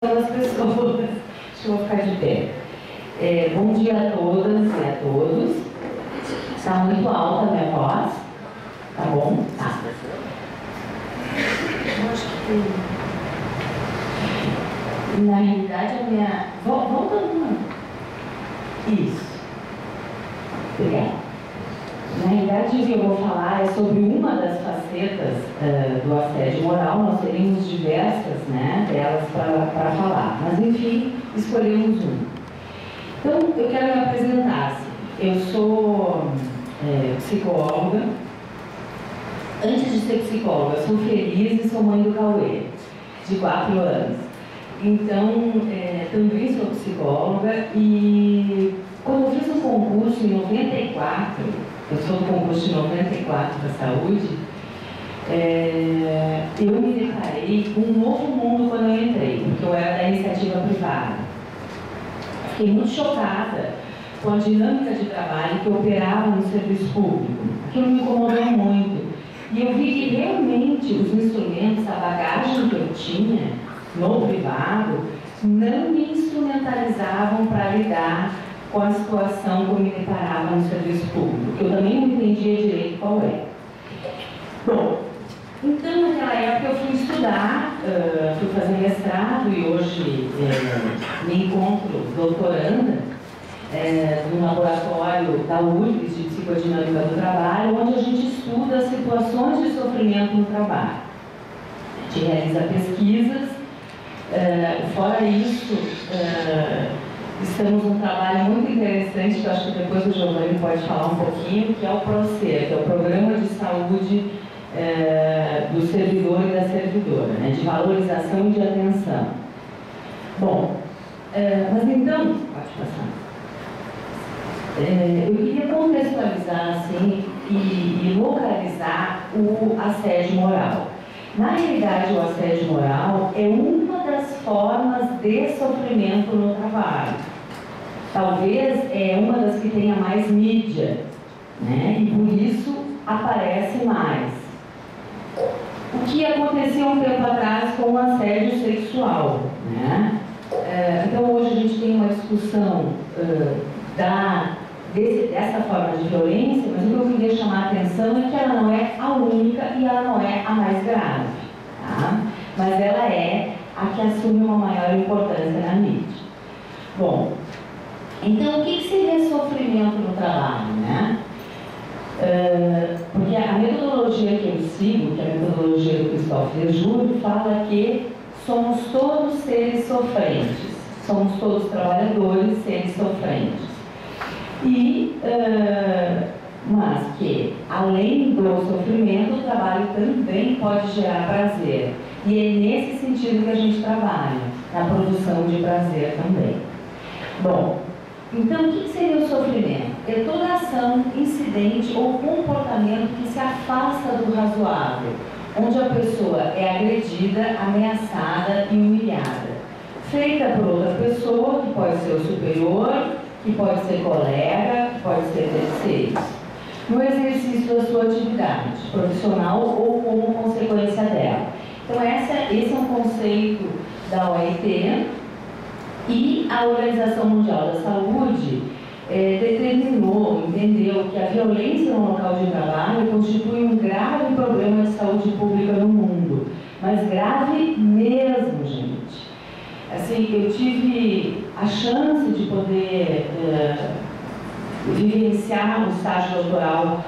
das pessoas. Acho que eu vou ficar de pé. Bom dia a todas e a todos. Está muito alta a minha voz? Tá bom? Tá. Eu acho que na realidade a minha... Volta uma. Isso. Obrigada. Na realidade, o que eu vou falar é sobre uma das facetas do assédio moral. Nós teríamos diversas delas para falar, mas enfim, escolhemos uma. Então, eu quero me apresentar. Eu sou psicóloga. Antes de ser psicóloga, sou feliz e sou mãe do Cauê, de 4 anos. Então, também sou psicóloga e quando eu fiz um concurso em 94, eu sou do concurso de 94 da saúde, eu me deparei com um novo mundo quando eu entrei, porque eu era da iniciativa privada. Fiquei muito chocada com a dinâmica de trabalho que eu operava no serviço público. Aquilo me incomodou muito. E eu vi que realmente os instrumentos, a bagagem que eu tinha no privado, não me instrumentalizavam para lidar com a situação que eu me deparava no serviço público, que eu também não entendia direito qual é. Bom, então naquela época eu fui estudar, fui fazer mestrado e hoje me encontro doutoranda no laboratório da URGS de Psicodinâmica do Trabalho, onde a gente estuda situações de sofrimento no trabalho. A gente realiza pesquisas, fora isso, estamos num trabalho muito interessante, que eu acho que depois o Giovanni pode falar um pouquinho, que é o PROSER, que é o Programa de Saúde do Servidor e da Servidora, de valorização e de atenção. Bom, mas então, pode passar. Eu queria contextualizar assim, e localizar o assédio moral. Na realidade, o assédio moral é uma das formas de sofrimento no trabalho. Talvez é uma das que tenha mais mídia, e por isso aparece mais. O que acontecia um tempo atrás com o assédio sexual, Então hoje a gente tem uma discussão dessa forma de violência, mas o que eu queria chamar a atenção é que ela não é a única e ela não é a mais grave, mas ela é a que assume uma maior importância na mídia. Bom, então o que seria sofrimento no trabalho, porque a metodologia que eu sigo, que é a metodologia do Christophe Dejour, fala que somos todos seres sofrentes, somos todos trabalhadores, seres sofrentes. Mas que, além do sofrimento, o trabalho também pode gerar prazer. E é nesse sentido que a gente trabalha, na produção de prazer também. Bom, então o que seria o sofrimento? É toda ação, incidente ou comportamento que se afasta do razoável, onde a pessoa é agredida, ameaçada e humilhada, feita por outra pessoa, que pode ser o superior, que pode ser colega, que pode ser terceiro, no exercício da sua atividade profissional ou como consequência dela. Então esse é um conceito da OIT, e a Organização Mundial da Saúde entendeu que a violência no local de trabalho constitui um grave problema de saúde pública no mundo, mas grave mesmo, gente. Assim, eu tive a chance de poder vivenciar um estágio doutoral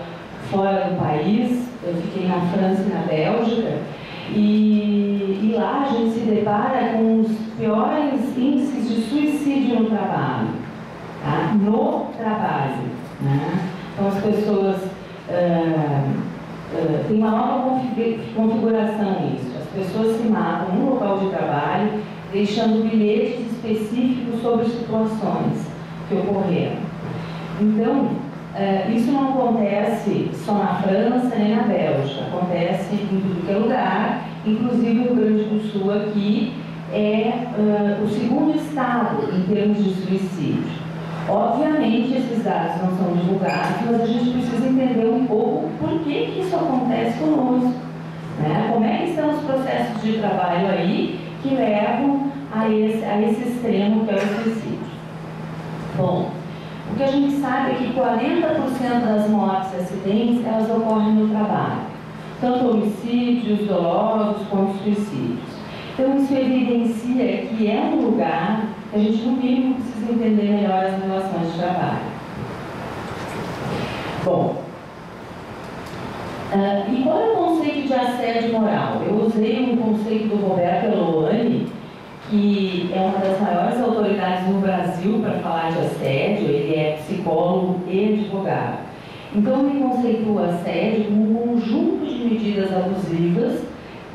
fora do país. Eu fiquei na França e na Bélgica, e lá a gente se depara com os piores índices de suicídio no trabalho, no trabalho, Então as pessoas têm uma nova configuração nisso. As pessoas se matam no local de trabalho, deixando bilhetes específicos sobre situações que ocorreram. Então, isso não acontece só na França nem na Bélgica, acontece em tudo que é lugar, inclusive o Rio Grande do Sul aqui é o segundo estado em termos de suicídio. Obviamente esses dados não são divulgados, mas a gente precisa entender um pouco por que isso acontece conosco, Como é que estão os processos de trabalho aí que levam a a esse extremo que é o suicídio. Bom, o que a gente sabe é que 40% das mortes e acidentes, elas ocorrem no trabalho. Tanto homicídios dolosos quanto suicídios. Então, isso evidencia que é um lugar que a gente, no mínimo, precisa entender melhor as relações de trabalho. Bom, e qual é o conceito de assédio moral? Eu usei um conceito do Roberto Eloane, que é uma das maiores autoridades no Brasil para falar de assédio. Ele é psicólogo e advogado. Então, ele conceitua assédio como um conjunto de medidas abusivas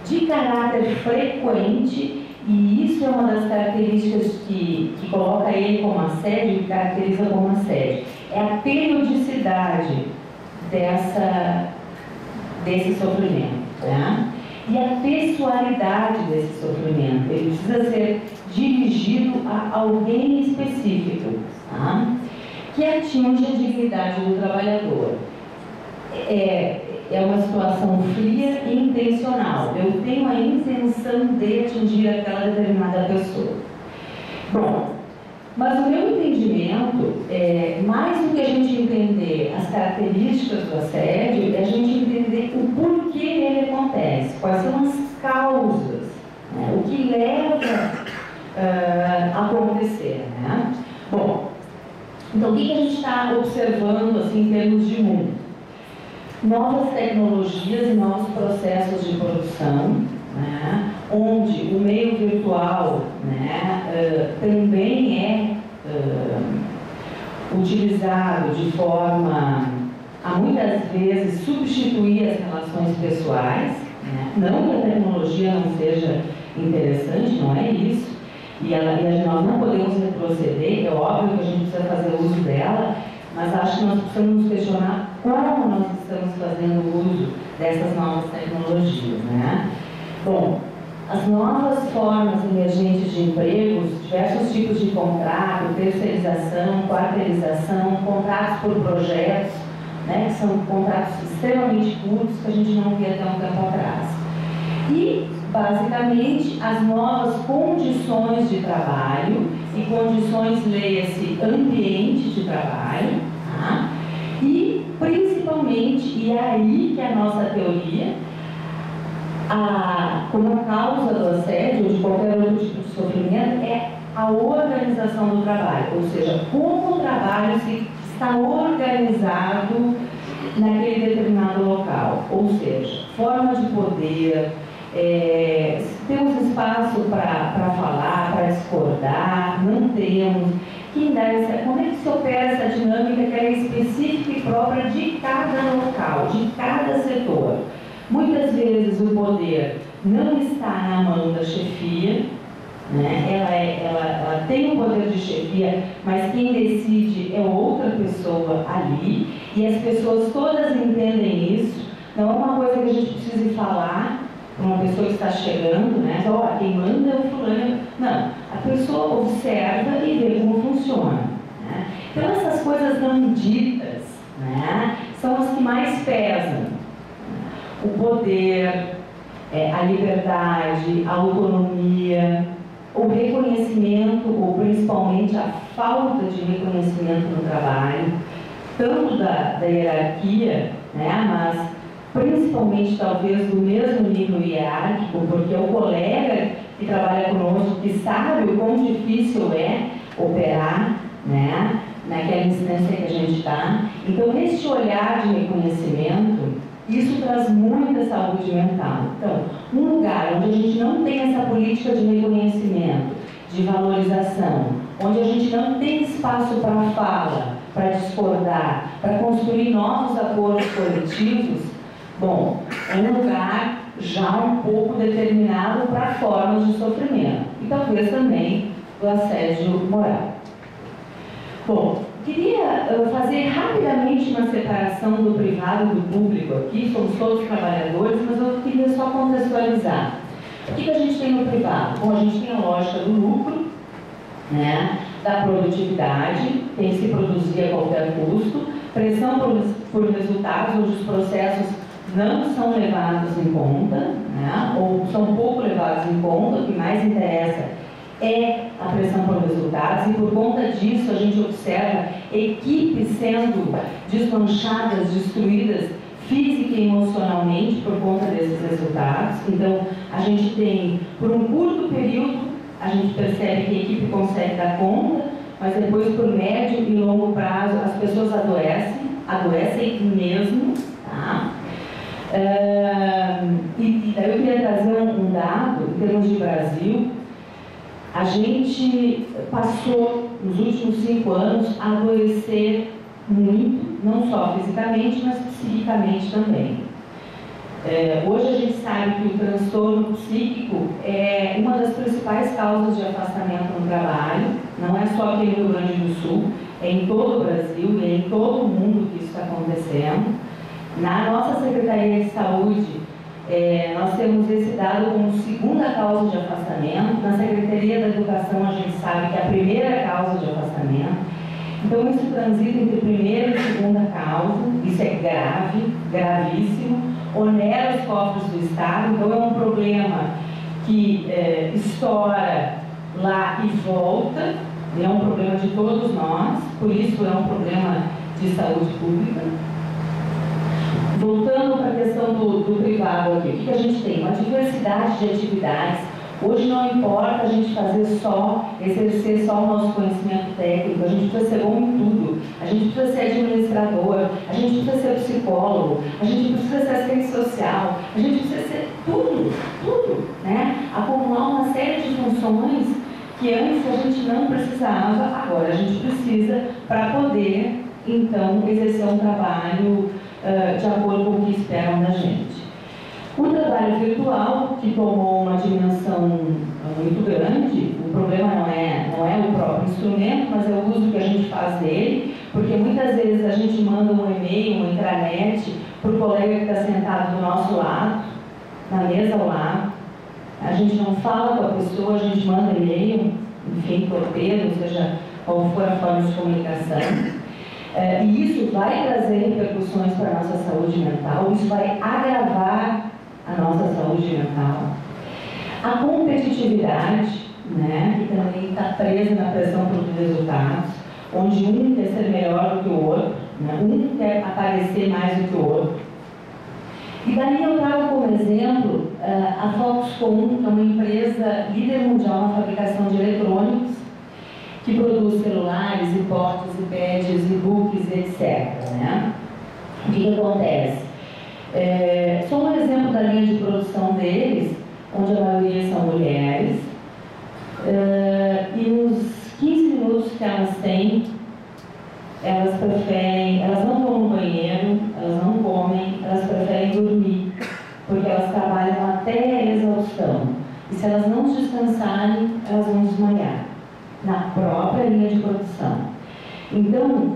de caráter frequente, e isso é uma das características que coloca ele como assédio, que caracteriza como assédio. É a periodicidade desse sofrimento, tá? E a pessoalidade desse sofrimento. Ele precisa ser dirigido a alguém específico, tá? Que atinge a dignidade do trabalhador. É uma situação fria e intencional. Eu tenho a intenção de atingir aquela determinada pessoa. Bom, mas o meu entendimento, mais do que a gente entender as características do assédio, é a gente entender o porquê ele acontece, quais são as causas, né? O que leva a acontecer, né? Bom, então o que a gente está observando assim, em termos de mundo? Novas tecnologias e novos processos de produção, né, onde o meio virtual, né, também é utilizado de forma a muitas vezes substituir as relações pessoais, né? Não que a tecnologia não seja interessante, não é isso, e nós não podemos retroceder, é óbvio que a gente precisa fazer uso dela, mas acho que nós precisamos nos questionar como nós estamos fazendo uso dessas novas tecnologias, né? Bom, as novas formas emergentes de empregos, diversos tipos de contrato, terceirização, quarteirização, contratos por projetos, né, que são contratos extremamente curtos que a gente não via até um tempo atrás. E, basicamente, as novas condições de trabalho, e condições, leia-se, ambiente de trabalho, tá? E, principalmente, e é aí que a nossa teoria, como a causa do assédio ou de qualquer outro tipo de sofrimento, é a organização do trabalho, ou seja, como o trabalho está organizado naquele determinado local, ou seja, forma de poder, temos espaço para falar, para discordar, não temos. Como é que se opera essa dinâmica que é específica e própria de cada local, de cada setor? Muitas vezes o poder não está na mão da chefia, né? Ela tem um poder de chefia, mas quem decide é outra pessoa ali, e as pessoas todas entendem isso. Não é uma coisa que a gente precise falar para uma pessoa que está chegando, né? Quem manda é o fulano. Não, a pessoa observa e vê como funciona, né? Então essas coisas não ditas, né, são as que mais pesam. O poder, a liberdade, a autonomia, o reconhecimento, ou principalmente a falta de reconhecimento no trabalho, tanto da hierarquia, né, mas principalmente talvez do mesmo nível hierárquico, porque é o colega que trabalha conosco que sabe o quão difícil é operar, né, naquela instância que a gente está. Então, esse olhar de reconhecimento, isso traz muita saúde mental. Então, um lugar onde a gente não tem essa política de reconhecimento, de valorização, onde a gente não tem espaço para fala, para discordar, para construir novos acordos coletivos, bom, é um lugar já um pouco determinado para formas de sofrimento. E talvez também do assédio moral. Bom, queria fazer rapidamente uma separação do privado e do público aqui, somos todos trabalhadores, mas eu queria só contextualizar. O que a gente tem no privado? Bom, a gente tem a lógica do lucro, né, da produtividade, tem que se produzir a qualquer custo, pressão por resultados, onde os processos não são levados em conta, né, ou são pouco levados em conta, o que mais interessa é a pressão por resultados, e por conta disso a gente observa equipes sendo desmanchadas, destruídas física e emocionalmente por conta desses resultados. Então, a gente tem, por um curto período, a gente percebe que a equipe consegue dar conta, mas depois, por médio e longo prazo, as pessoas adoecem mesmo, tá? E daí eu queria trazer um dado, em termos de Brasil. A gente passou, nos últimos 5 anos, a adoecer muito, não só fisicamente, mas psiquicamente também. Hoje a gente sabe que o transtorno psíquico é uma das principais causas de afastamento no trabalho, não é só aqui no Rio Grande do Sul, é em todo o Brasil, é em todo o mundo que isso está acontecendo. Na nossa Secretaria de Saúde, nós temos esse dado como segunda causa de afastamento. Na Secretaria da Educação, a gente sabe que é a primeira causa de afastamento. Então, isso transita entre primeira e segunda causa. Isso é grave, gravíssimo, onera os cofres do Estado. Então, é um problema que estoura lá e volta. É um problema de todos nós, por isso é um problema de saúde pública. Voltando para a questão do privado aqui, o que a gente tem? Uma diversidade de atividades. Hoje não importa a gente exercer só o nosso conhecimento técnico, a gente precisa ser bom em tudo. A gente precisa ser administrador, a gente precisa ser psicólogo, a gente precisa ser assistente social, a gente precisa ser tudo, né? Acumular uma série de funções que antes a gente não precisava, agora a gente precisa para poder, então, exercer um trabalho de acordo com o que esperam da gente. O trabalho virtual, que tomou uma dimensão muito grande, o problema não é o próprio instrumento, mas é o uso que a gente faz dele, porque muitas vezes a gente manda um e-mail, uma intranet, para o colega que está sentado do nosso lado, na mesa ao lado. A gente não fala com a pessoa, a gente manda e-mail, enfim, torpedo, seja qual for a forma de comunicação. E isso vai trazer repercussões para a nossa saúde mental, isso vai agravar a nossa saúde mental. A competitividade, né, que também está presa na pressão por resultados, onde um quer ser melhor do que o outro, né, um quer aparecer mais do que o outro. E daí eu trago como exemplo a Foxconn, que é uma empresa líder mundial na fabricação de eletrônicos, que produz celulares, portas, iPads, e-books, etc. Né? O que acontece? Só um exemplo da linha de produção deles, onde a maioria são mulheres, e nos 15 minutos que elas têm, elas não vão no banheiro, elas não comem, elas preferem dormir, porque elas trabalham até a exaustão. E se elas não descansarem, elas vão desmaiar na própria linha de produção. Então,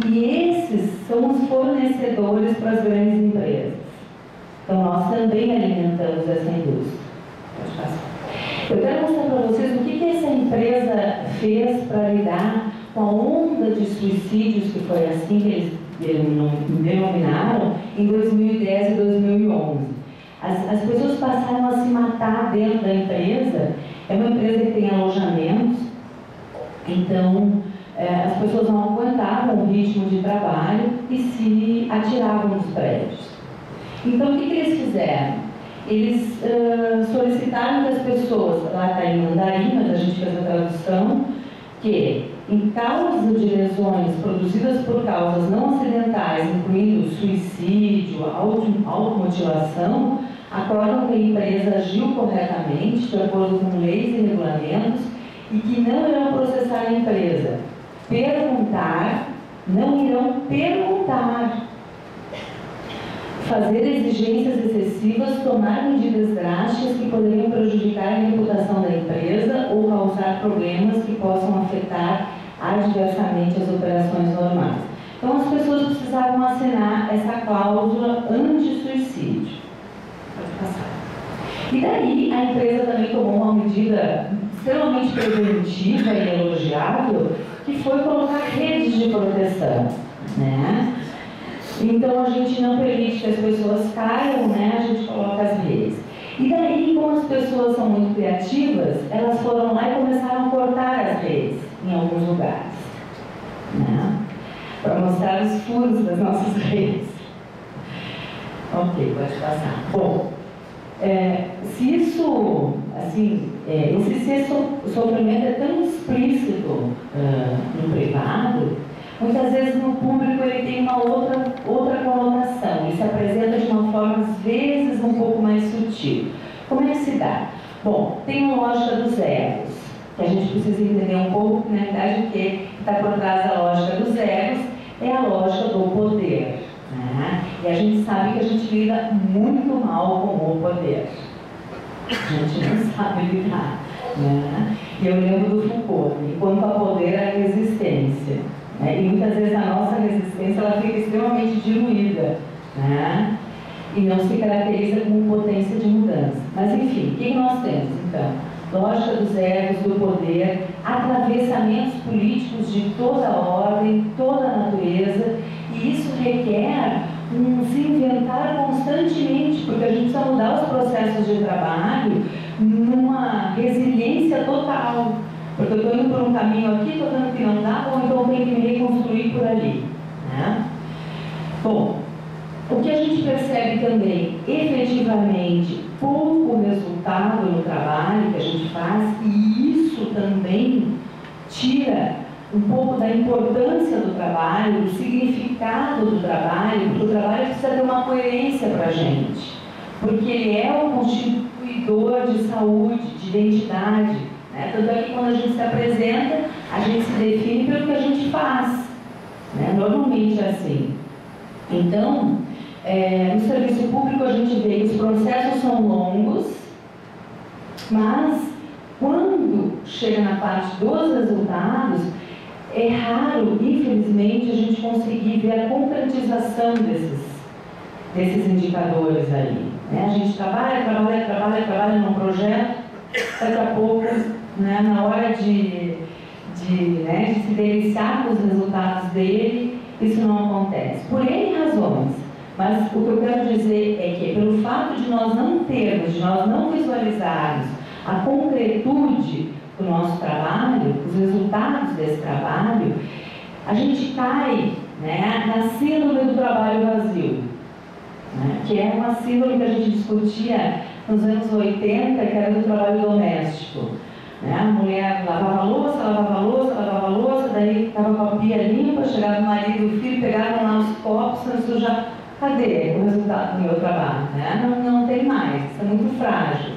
e esses são os fornecedores para as grandes empresas. Então, nós também alimentamos essa indústria. Pode passar. Eu quero mostrar para vocês o que essa empresa fez para lidar com a onda de suicídios, que foi assim que eles denominaram, em 2010 e 2011. As pessoas passaram a se matar dentro da empresa. É uma empresa que tem alojamentos, então as pessoas não aguentavam o ritmo de trabalho e se atiravam dos prédios. Então, o que eles fizeram? Eles solicitaram que as pessoas, lá está em mandarim, mas a gente fez a tradução, que em caso de lesões produzidas por causas não acidentais, incluindo suicídio, automutilação, acordam que a empresa agiu corretamente, de acordo com leis e regulamentos, e que não irão processar a empresa. Não irão perguntar. Fazer exigências excessivas, tomar medidas drásticas que poderiam prejudicar a reputação da empresa ou causar problemas que possam afetar adversamente as operações normais. Então, as pessoas precisavam assinar essa cláusula anti-suicídio. Pode passar. E daí, a empresa também tomou uma medida extremamente preventiva e elogiável, que foi colocar redes de proteção, né? Então, a gente não permite que as pessoas caiam, né? A gente coloca as redes. E daí, como as pessoas são muito criativas, elas foram lá e começaram a cortar as redes em alguns lugares, né? Para mostrar os furos das nossas redes. Ok, pode passar. Bom, se isso, assim, esse sofrimento é tão explícito no privado, muitas vezes no público ele tem uma outra conotação, ele se apresenta de uma forma, às vezes, um pouco mais sutil. Como é que se dá? Bom, tem a lógica dos egos, que a gente precisa entender um pouco, que na verdade o que está por trás da lógica dos egos é a lógica do poder. Né? E a gente sabe que a gente lida muito mal com o poder. A gente não sabe lidar. Né? E eu lembro do Foucault, enquanto a poder é a resistência. Né? E muitas vezes a nossa resistência ela fica extremamente diluída. Né? E não se caracteriza como potência de mudança. Mas enfim, o que nós temos então? Lógica dos egos, do poder, atravessamentos políticos de toda a ordem, toda a natureza, e isso requer se inventar constantemente, porque a gente precisa mudar os processos de trabalho numa resiliência total. Porque eu estou indo por um caminho aqui, estou vendo que não dá, ou então tem que me reconstruir por ali. Né? Bom, o que a gente percebe também, efetivamente, pouco resultado no trabalho que a gente faz, e isso também tira um pouco da importância do trabalho, do significado do trabalho, porque o trabalho precisa ter uma coerência para a gente, porque ele é o constituidor de saúde, de identidade. Né? Tanto é que quando a gente se apresenta, a gente se define pelo que a gente faz. Né? Normalmente é assim. Então, no serviço público a gente vê que os processos são longos, mas quando chega na parte dos resultados, é raro, infelizmente, a gente conseguir ver a concretização desses indicadores aí. Né? A gente trabalha num projeto, daqui a pouco, né, na hora de se deliciar com os resultados dele, isso não acontece. Por N razões. Mas o que eu quero dizer é que, pelo fato de nós não termos, de nós não visualizarmos a concretude do nosso trabalho, os resultados desse trabalho, a gente cai, né, na síndrome do trabalho vazio, né, que é uma síndrome que a gente discutia nos anos 80, que era do trabalho doméstico. Né? A mulher lavava a louça, daí estava com a pia limpa, chegava o marido e o filho, pegavam lá os copos, e já, cadê o resultado do meu trabalho? Né? Não tem mais, isso é muito frágil.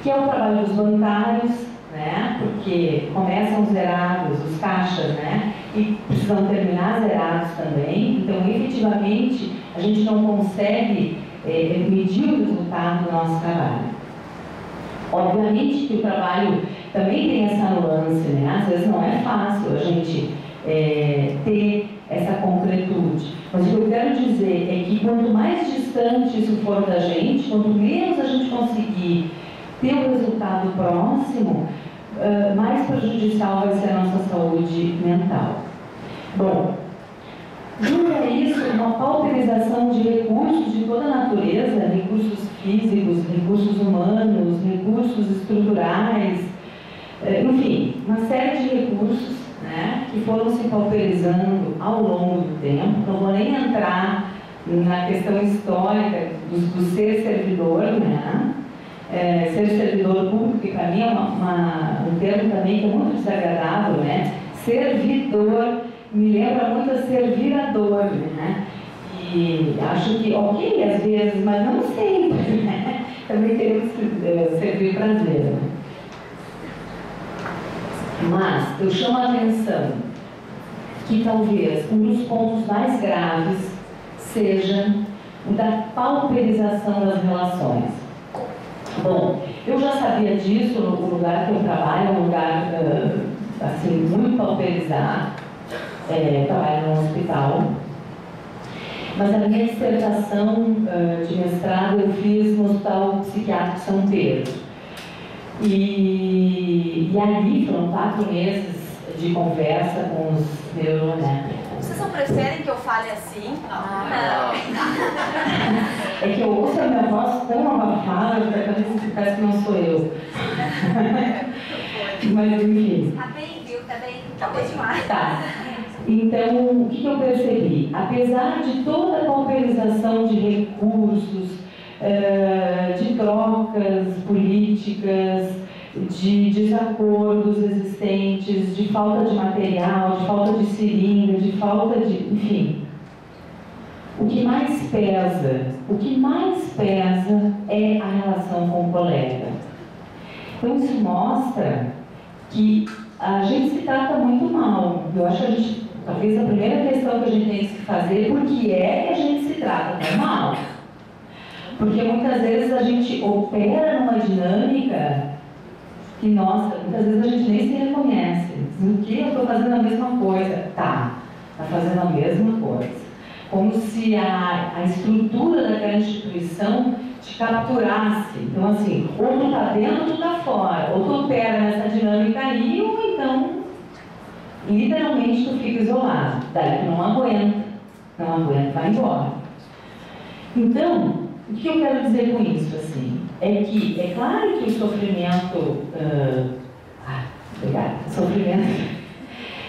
Que é o trabalho dos bancários, né? Porque começam zerados, os caixas, né? E precisam terminar zerados também. Então, efetivamente, a gente não consegue medir o resultado do nosso trabalho. Obviamente que o trabalho também tem essa nuance, né? Às vezes não é fácil a gente ter essa concretude. Mas o que eu quero dizer é que quanto mais distante isso for da gente, quanto menos a gente conseguir ter o resultado próximo, mais prejudicial vai ser a nossa saúde mental. Bom, junto a isso, uma pauperização de recursos de toda a natureza, recursos físicos, recursos humanos, recursos estruturais, enfim, uma série de recursos, né, que foram se pauperizando ao longo do tempo. Não vou nem entrar na questão histórica do ser servidor, né? Ser servidor público, que para mim é um termo também que é muito desagradável, né? Servidor me lembra muito a servirador, né? E acho que, ok, às vezes, mas não sempre, né? Também queremos servir prazer, né? Mas eu chamo a atenção que talvez um dos pontos mais graves seja o da pauperização das relações. Bom, eu já sabia disso, o lugar que eu trabalho é um lugar assim, muito pauperizado, trabalho no hospital, mas a minha dissertação de mestrado eu fiz no Hospital Psiquiátrico São Pedro. E ali foram 4 meses de conversa com os neuronéticos. Vocês não preferem que eu fale assim? Não. É que eu ouço a minha voz tão abafada que parece que não sou eu. Mas enfim. Tá bem, viu? Tá bem. Tá bem demais. Tá. Então, o que eu percebi? Apesar de toda a pauperização de recursos, de trocas políticas, de desacordos existentes, de falta de material, de falta de seringa, de falta de... enfim. O que mais pesa é a relação com o colega. Então isso mostra que a gente se trata muito mal. Eu acho que talvez a primeira questão que a gente tem que fazer, por que é que a gente se trata tão mal? Porque muitas vezes a gente opera numa dinâmica que, nossa, muitas vezes a gente nem se reconhece. No que eu estou fazendo a mesma coisa? Tá fazendo a mesma coisa. Como se a estrutura daquela instituição te capturasse. Então, assim, ou tu está dentro ou tu está fora. Ou tu opera nessa dinâmica aí, ou então, literalmente, tu fica isolado. Daí tu não aguenta, vai embora. Então, o que eu quero dizer com isso, assim? É que, é claro que o sofrimento... sofrimento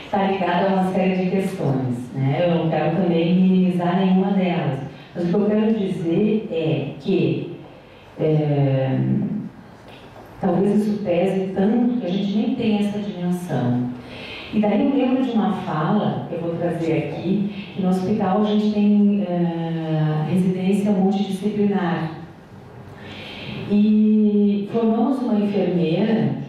está ligado a uma série de questões, né? Eu não quero também minimizar nenhuma delas. Mas o que eu quero dizer é que talvez isso pese tanto que a gente nem tem essa dimensão. E daí eu lembro de uma fala que eu vou trazer aqui, que no hospital a gente tem residência multidisciplinar. E formamos uma enfermeira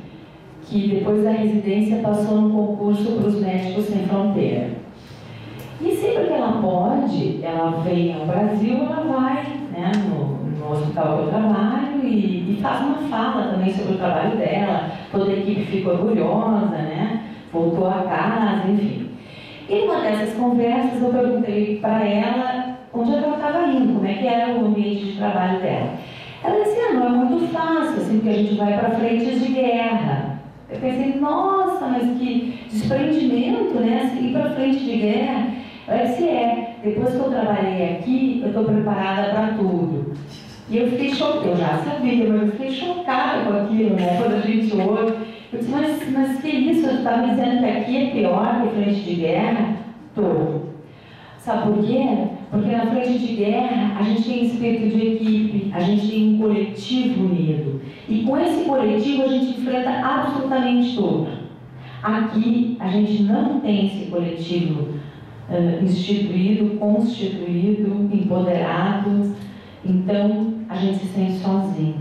que depois da residência passou no concurso para os Médicos Sem Fronteira. E sempre que ela pode, ela vem ao Brasil, ela vai, né, no hospital que eu trabalho e faz uma fala também sobre o trabalho dela. Toda a equipe fica orgulhosa, né, voltou a casa, enfim. E numa dessas conversas eu perguntei para ela onde ela estava indo, como é que era o ambiente de trabalho dela. Ela disse, não é muito fácil, assim, porque a gente vai para frentes de guerra. Eu pensei, nossa, mas que desprendimento, né? Assim, ir para frente de guerra. Ela disse, depois que eu trabalhei aqui, eu estou preparada para tudo. E eu fiquei chocada, eu já sabia, mas eu fiquei chocada com aquilo, né? Quando a gente ouve. Eu disse, mas que isso? Você está me dizendo que aqui é pior que frente de guerra? Tô. Sabe por quê? Porque na frente de guerra a gente tem espírito de equipe, a gente tem um coletivo unido. E com esse coletivo a gente enfrenta absolutamente tudo. Aqui a gente não tem esse coletivo instituído, constituído, empoderado. Então a gente se sente sozinho.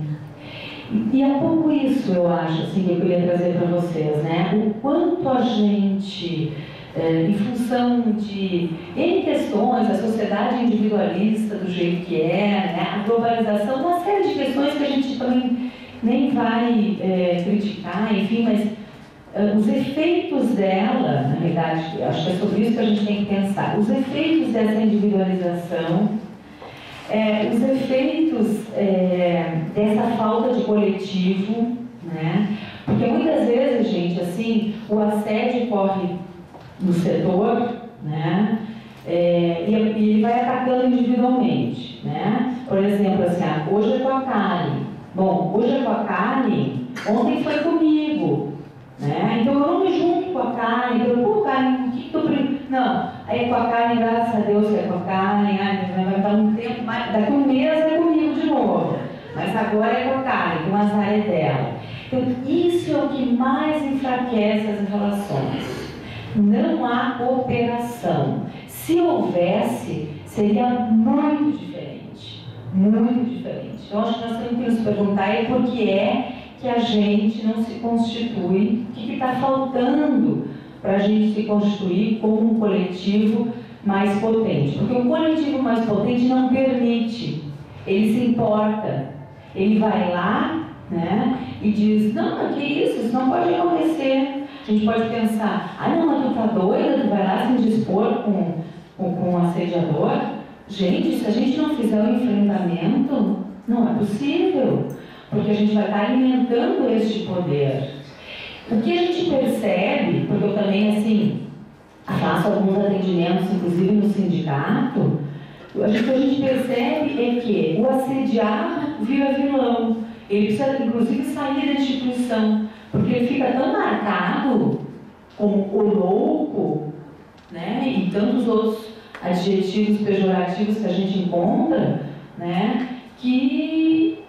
E é um pouco isso, eu acho, assim, que eu queria trazer para vocês, né? O quanto a gente... em função de N questões, a sociedade individualista do jeito que é, né, a globalização, uma série de questões que a gente também nem vai criticar, enfim, mas os efeitos dela, na verdade, acho que é sobre isso que a gente tem que pensar, os efeitos dessa individualização, os efeitos dessa falta de coletivo, né, porque muitas vezes, gente, assim, o assédio corre no setor, né? E ele vai atacando individualmente, né? Por exemplo, assim, hoje é com a Kali. Bom, hoje é com a Kali, ontem foi comigo, né? Então eu não me junto com a Kali, pô, Kali, o que tu... Não, aí com a Kali, graças a Deus, é com a Kali, vai dar um tempo, daqui um mês é comigo de novo. Mas agora é com a Kali, com o azar é dela. Então isso é o que mais enfraquece as relações. Não há cooperação. Se houvesse, seria muito diferente. Muito diferente. Então, acho que nós temos que nos perguntar por que é que a gente não se constitui, o que está faltando para a gente se constituir como um coletivo mais potente. Porque um coletivo mais potente não permite, ele se importa. Ele vai lá, né, e diz, não, que isso não pode acontecer. A gente pode pensar, não, mas tu tá doida, tu vai lá se indispor com um assediador? Gente, se a gente não fizer o enfrentamento, não é possível, porque a gente vai estar alimentando este poder. O que a gente percebe, porque eu também, assim, faço alguns atendimentos, inclusive no sindicato, O que a gente percebe é que o assediado vira vilão. Ele precisa, inclusive, sair da instituição, porque ele fica tão marcado como o louco, né? E tantos outros adjetivos pejorativos que a gente encontra, né? Que,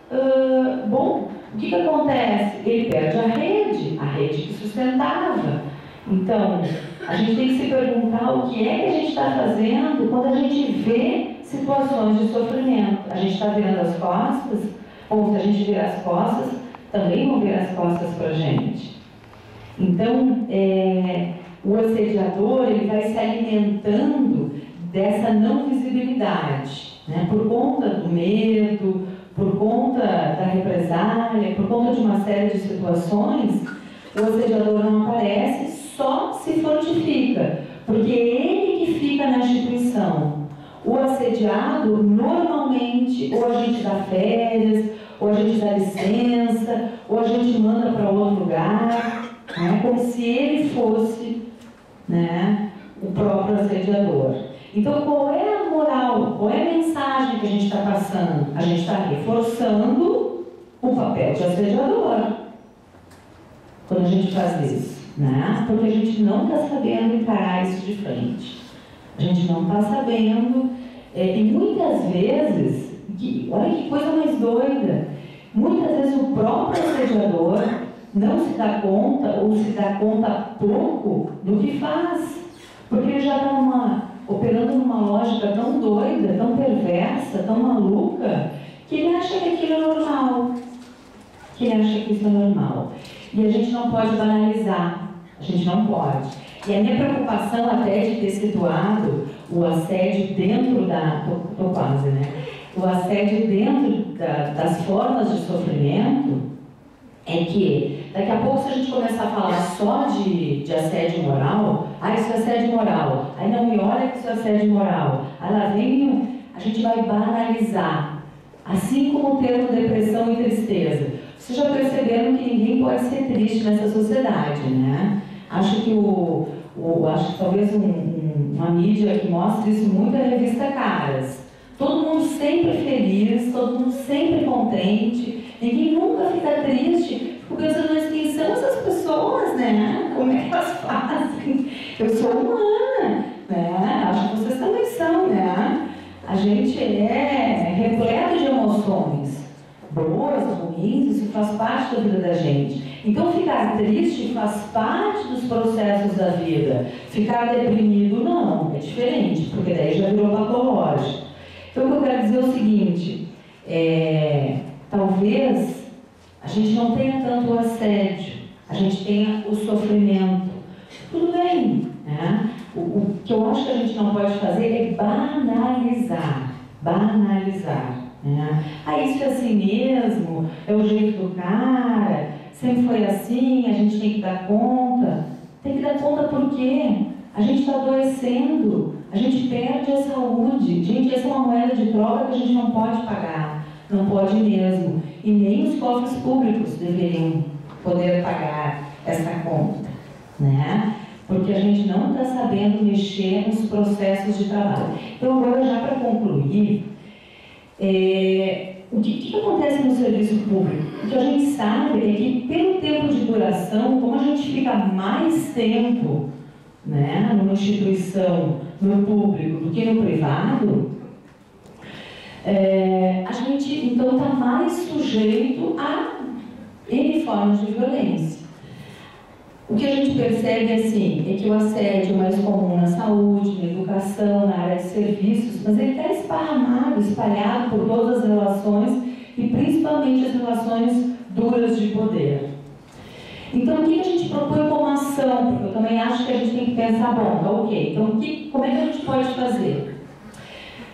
bom, o que acontece? Ele perde a rede que sustentava. Então, a gente tem que se perguntar o que é que a gente está fazendo quando a gente vê situações de sofrimento. A gente está virando as costas, ou se a gente virar as costas, também vão virar as costas para a gente. Então, o assediador, ele vai se alimentando dessa não visibilidade, né? Por conta do medo, por conta da represália, por conta de uma série de situações, o assediador não aparece, só se fortifica, porque ele que fica na instituição. O assediado, normalmente, ou a gente dá férias, ou a gente dá licença, ou a gente manda para outro lugar, né? Como se ele fosse, né, o próprio assediador. Então, qual é a moral, qual é a mensagem que a gente está passando? A gente está reforçando o papel de assediador quando a gente faz isso, né? Porque a gente não está sabendo encarar isso de frente. A gente não está sabendo, e muitas vezes, olha que coisa mais doida, muitas vezes o próprio assediador não se dá conta, ou se dá conta pouco do que faz, porque ele já está operando numa lógica tão doida, tão perversa, tão maluca, que ele acha que aquilo é normal, que ele acha que isso é normal. E a gente não pode banalizar, a gente não pode. E a minha preocupação até de ter situado o assédio dentro tô quase, né? O assédio dentro das formas de sofrimento é que daqui a pouco, se a gente começar a falar só de assédio moral, isso é assédio moral, aí não me olha que isso é assédio moral, aí lá vem, a gente vai banalizar, assim como o termo depressão e tristeza. Vocês já perceberam que ninguém pode ser triste nessa sociedade, né? Acho que acho que talvez uma mídia que mostra isso muito é a revista Caras. Todo mundo sempre feliz, todo mundo sempre contente, ninguém nunca fica triste. Fico pensando, mas quem são essas pessoas, né? Como é que elas fazem? Eu sou humana, né? Acho que vocês também são, né? A gente é repleto de emoções, boas, ruins, isso faz parte da vida da gente. Então, ficar triste faz parte dos processos da vida. Ficar deprimido, não, é diferente, porque daí já virou patológico. Então, o que eu quero dizer é o seguinte, talvez a gente não tenha tanto o assédio, a gente tenha o sofrimento. Tudo bem, né? O que eu acho que a gente não pode fazer é banalizar. Né? Isso é assim mesmo, é o jeito do cara, sempre foi assim, a gente tem que dar conta. Tem que dar conta por quê? A gente está adoecendo, a gente perde a saúde. Gente, essa é uma moeda de troca que a gente não pode pagar, não pode mesmo. E nem os cofres públicos deveriam poder pagar essa conta, né? Porque a gente não está sabendo mexer nos processos de trabalho. Então, agora, já para concluir, o que acontece no serviço público? O que a gente sabe é que, pelo tempo de duração, como a gente fica mais tempo, né, numa instituição, no público, do que no privado, a gente, então, está mais sujeito a N formas de violência. O que a gente percebe, assim, é que o assédio é mais comum na saúde, na educação, na área de serviços, mas ele está esparramado, espalhado por todas as relações e principalmente as relações duras de poder. Então, o que a gente propõe como ação? Porque eu também acho que a gente tem que pensar, ok, então como é que a gente pode fazer?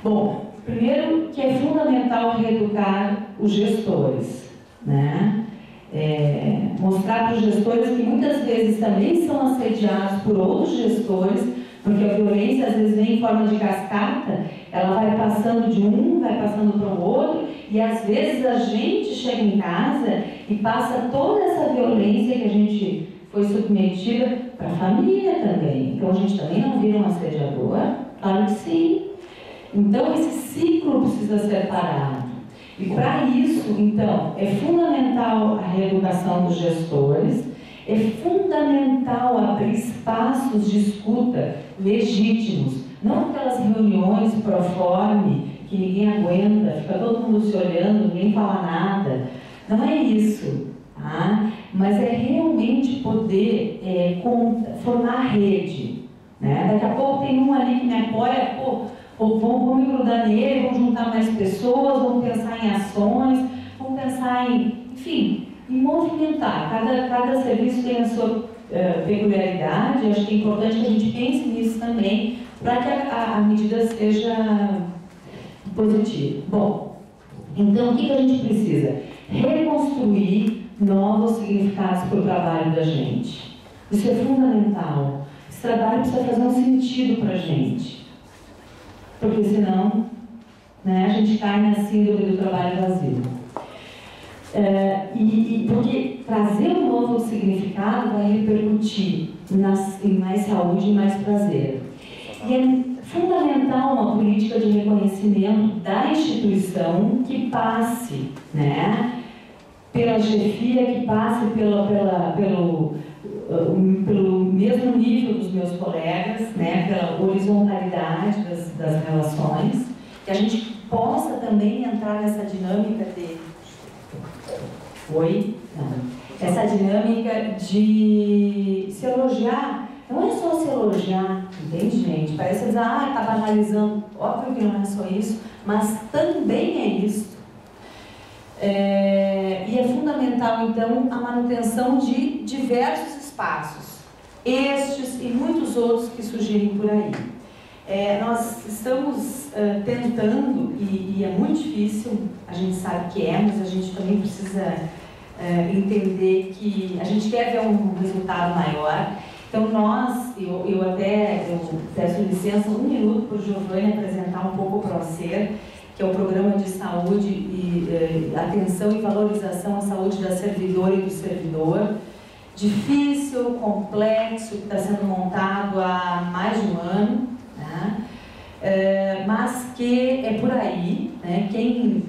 Bom, primeiro que é fundamental reeducar os gestores, né? Mostrar para os gestores que muitas vezes também são assediados por outros gestores, porque a violência às vezes vem em forma de cascata, ela vai passando de um, vai passando para o outro, e às vezes a gente chega em casa e passa toda essa violência que a gente foi submetida para a família também. Então a gente também não vira um assediador? Claro que sim. Então, esse ciclo precisa ser parado. E para isso, então, é fundamental a reeducação dos gestores, é fundamental abrir espaços de escuta legítimos, não aquelas reuniões pro forma que ninguém aguenta, fica todo mundo se olhando, ninguém fala nada. Não é isso, tá? Mas é realmente poder formar rede, né? Daqui a pouco tem um ali que me apoia, vamos me grudar nele, vamos juntar mais pessoas, vamos pensar em ações, vamos pensar enfim, em movimentar. Cada serviço tem a sua peculiaridade, acho que é importante que a gente pense nisso também, para que a medida seja positiva. Bom, então o que a gente precisa? Reconstruir novos significados para o trabalho da gente. Isso é fundamental. Esse trabalho precisa fazer um sentido para a gente. Porque senão, né, a gente cai na síndrome do trabalho vazio. Porque trazer um novo significado vai repercutir em mais saúde e mais prazer. E é fundamental uma política de reconhecimento da instituição que passe, né, pela chefia, que passe pelo mesmo nível dos meus colegas, né, pela horizontalidade das relações, que a gente possa também entrar nessa dinâmica essa dinâmica de se elogiar. Não é só se elogiar, entende, gente? Parece dizer, está banalizando. Óbvio que não é só isso, mas também é isso. E é fundamental, então, a manutenção de diversos espaços, estes e muitos outros que surgirem por aí. Nós estamos tentando, e é muito difícil, a gente sabe que mas a gente também precisa entender que a gente quer ver um resultado maior. Então eu peço licença, 1 minuto para o Giovanni apresentar um pouco o PROSER, que é o Programa de Saúde e Atenção e Valorização à Saúde da Servidora e do Servidor. Difícil, complexo, que está sendo montado há mais de 1 ano, né? Mas que é por aí, né? Quem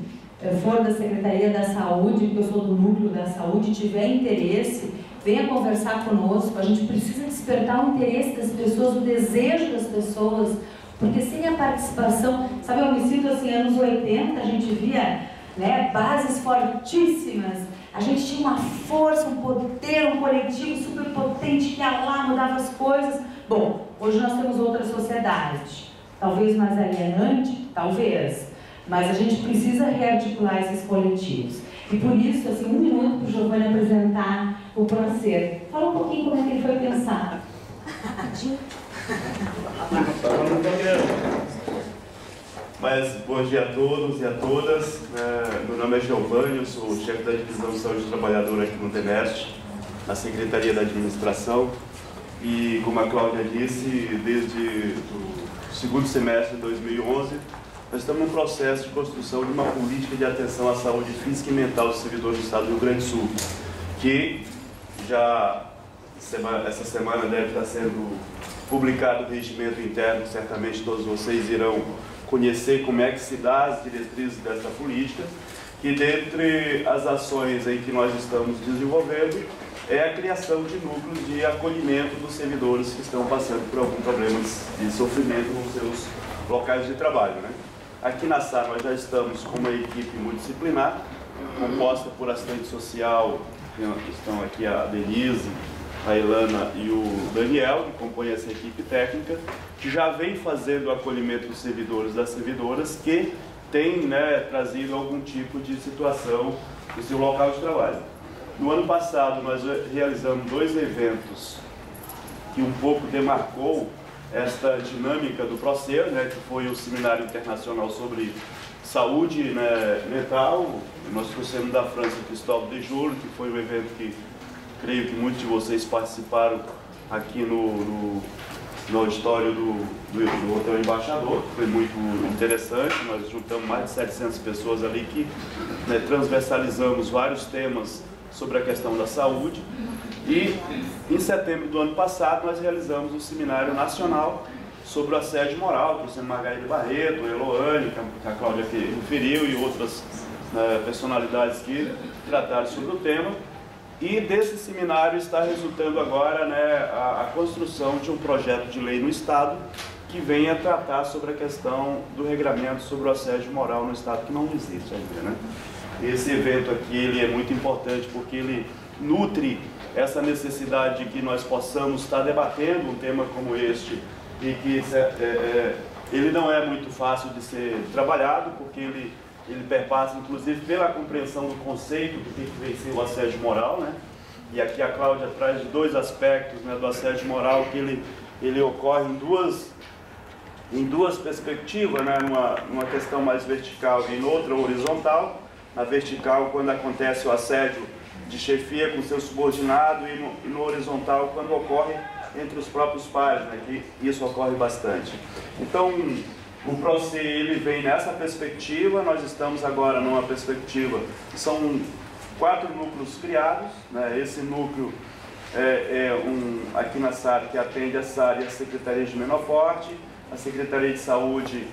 for da Secretaria da Saúde, que eu sou do Núcleo da Saúde, tiver interesse, venha conversar conosco. A gente precisa despertar o interesse das pessoas, o desejo das pessoas, porque sem a participação, sabe, eu me sinto assim, anos 80, a gente via, né, bases fortíssimas, a gente tinha uma força, um poder, um coletivo super potente que ia lá, mudava as coisas. Bom, hoje nós temos outra sociedade, talvez mais alienante, talvez, mas a gente precisa rearticular esses coletivos. E por isso, assim, 1 minuto para o Giovanni apresentar o PROSER. Fala um pouquinho como é que ele foi pensado. Rapidinho. Mas bom dia a todos e a todas. Meu nome é Giovanni, eu sou chefe da Divisão de Saúde Trabalhadora aqui no TENEST, na Secretaria da Administração. E, como a Cláudia disse, desde o 2º semestre de 2011, nós estamos num processo de construção de uma política de atenção à saúde física e mental dos servidores do Estado do Rio Grande do Sul, que já essa semana deve estar sendo publicado o regimento interno, que certamente todos vocês irão conhecer como é que se dá as diretrizes dessa política, que dentre as ações em que nós estamos desenvolvendo é a criação de núcleos de acolhimento dos servidores que estão passando por algum problema de sofrimento nos seus locais de trabalho, né? Aqui na SAR nós já estamos com uma equipe multidisciplinar, composta por assistente social, estão aqui a Denise, a Ilana e o Daniel, que compõem essa equipe técnica, que já vem fazendo o acolhimento dos servidores e das servidoras que têm, né, trazido algum tipo de situação no seu local de trabalho. No ano passado nós realizamos 2 eventos que um pouco demarcou esta dinâmica do PROSER, né, que foi o Seminário Internacional sobre Saúde, né, Mental. Nós trouxemos da França o Cristóvão de Jure, que foi um evento que creio que muitos de vocês participaram aqui no auditório do Hotel Embaixador, que foi muito interessante. Nós juntamos mais de 700 pessoas ali que, né, transversalizamos vários temas sobre a questão da saúde. E em setembro do ano passado nós realizamos um seminário nacional sobre o assédio moral, trouxemos Margarida Barreto, Eloane, que a Cláudia aqui referiu, e outras personalidades que trataram sobre o tema. E desse seminário está resultando agora, né, a construção de um projeto de lei no Estado que venha tratar sobre a questão do regramento sobre o assédio moral no Estado, que não existe ainda, né? Esse evento aqui ele é muito importante porque ele nutre essa necessidade de que nós possamos estar debatendo um tema como este e que ele não é muito fácil de ser trabalhado, porque ele perpassa inclusive pela compreensão do conceito do que vem ser o assédio moral, né? E aqui a Cláudia traz dois aspectos, né, do assédio moral, que ele ocorre em duas perspectivas, né? Numa questão mais vertical e noutra horizontal. Na vertical, quando acontece o assédio de chefia com seu subordinado, e no horizontal, quando ocorre entre os próprios pares, né? Que isso ocorre bastante. Então, o PROCE ele vem nessa perspectiva. Nós estamos agora numa perspectiva, são 4 núcleos criados, né? Esse núcleo aqui na SAR, que atende a SAR e a Secretaria de Menor Porte. A Secretaria de Saúde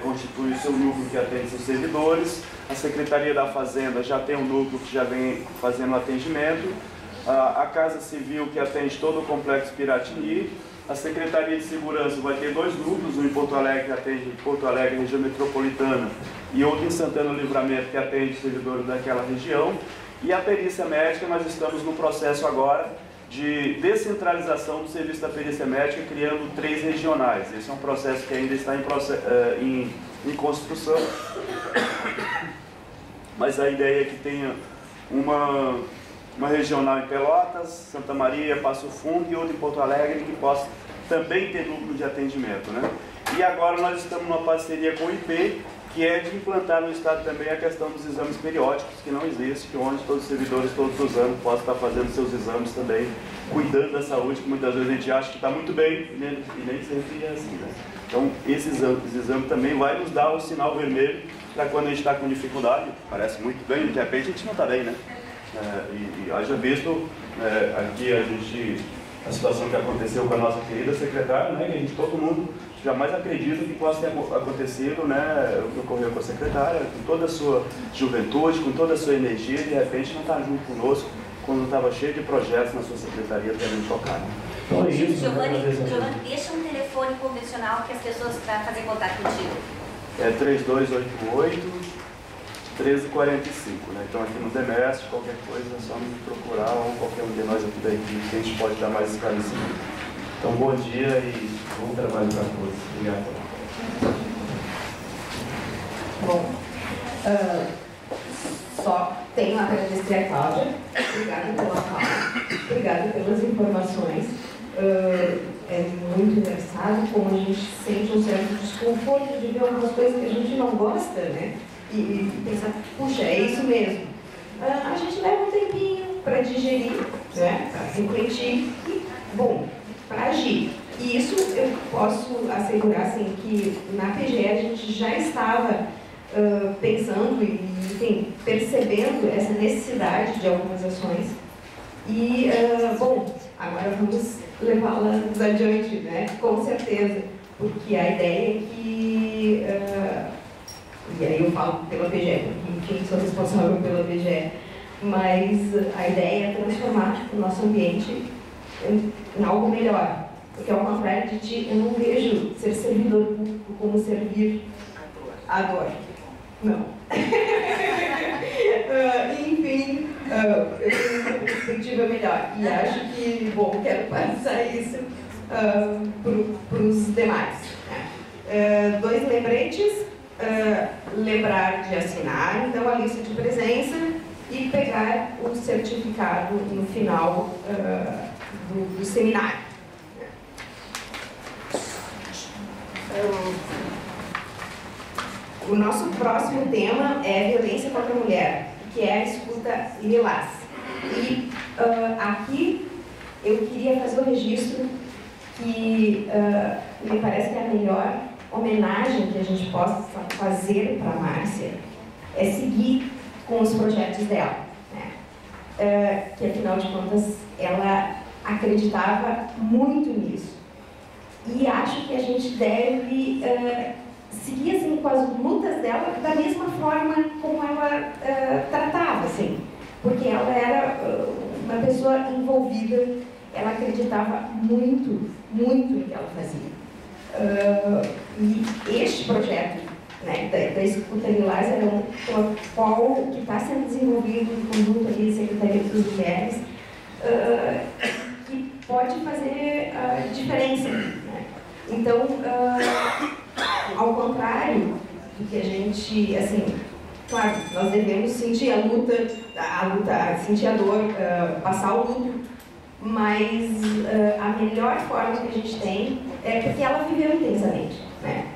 constitui o seu núcleo que atende seus servidores. A Secretaria da Fazenda já tem um núcleo que já vem fazendo atendimento. A Casa Civil, que atende todo o Complexo Piratini. A Secretaria de Segurança vai ter 2 núcleos, um em Porto Alegre, que atende Porto Alegre, região metropolitana, e outro em Santana do Livramento, que atende servidores daquela região. E a Perícia Médica, nós estamos no processo agora de descentralização do serviço da Perícia Médica, criando 3 regionais. Esse é um processo que ainda está em construção, mas a ideia é que tenha uma regional em Pelotas, Santa Maria, Passo Fundo, e outra em Porto Alegre, que possa também ter núcleo de atendimento, né? E agora nós estamos numa parceria com o IP, que é de implantar no Estado também a questão dos exames periódicos, que não existe, onde todos os servidores todos os anos possam estar fazendo seus exames também, cuidando da saúde, que muitas vezes a gente acha que está muito bem, e nem sempre é assim, né? Então, esse exame também vai nos dar o sinal vermelho para quando a gente está com dificuldade. Parece muito bem, de repente a gente não está bem, né? E haja visto aqui a situação que aconteceu com a nossa querida secretária, né? Que todo mundo jamais acredita que possa ter acontecido, né? O que ocorreu com a secretária, com toda a sua juventude, com toda a sua energia, de repente não está junto conosco, quando estava cheio de projetos na sua secretaria querendo tocar. Né? Então é isso. Giovanni, deixa um telefone convencional que as pessoas para fazer contato contigo. É 3288-1345, né? Então aqui no Demestre, qualquer coisa é só me procurar, ou qualquer um de nós aqui da equipe, que a gente pode dar mais esclarecimento. Então bom dia e bom trabalho para todos. Obrigado. Bom, só tenho a agradecer a Cláudia. Obrigada pela fala, obrigada pelas informações. É muito engraçado como a gente sente um certo desconforto de ver algumas coisas que a gente não gosta, né? E pensar, puxa, é isso mesmo. A gente leva um tempinho para digerir, né? Para refletir e, bom, para agir. E isso eu posso assegurar, assim, que na PGE a gente já estava pensando e, enfim, percebendo essa necessidade de algumas ações. E, bom, agora vamos levá-las adiante, né? Com certeza, porque a ideia é que, e aí eu falo pela PGE, porque enfim, sou responsável pela PGE, mas a ideia é transformar o nosso ambiente em algo melhor, porque ao contrário de ti, eu não vejo ser servidor público como servir a dor. Não. Enfim, eu tenho uma perspectiva melhor e acho que, bom, quero passar isso para os demais. 2 lembretes, lembrar de assinar, então, a lista de presença e pegar o certificado no final do seminário. O nosso próximo tema é violência contra a mulher, que é a escuta lilás. E aqui eu queria fazer o registro que me parece que a melhor homenagem que a gente possa fazer para a Márcia é seguir com os projetos dela, né? Que afinal de contas ela acreditava muito nisso. E acho que a gente deve seguir assim, com as lutas dela da mesma forma como ela tratava, assim, porque ela era uma pessoa envolvida, ela acreditava muito, muito em que ela fazia. E este projeto, né, da Escuta Lilás era um qual que está sendo desenvolvido em conjunto ali, Secretaria das Mulheres, que pode fazer diferença, né? Então, ao contrário do que a gente, assim, claro, nós devemos sentir a luta, sentir a dor, passar o luto, mas a melhor forma que a gente tem é porque ela viveu intensamente, né?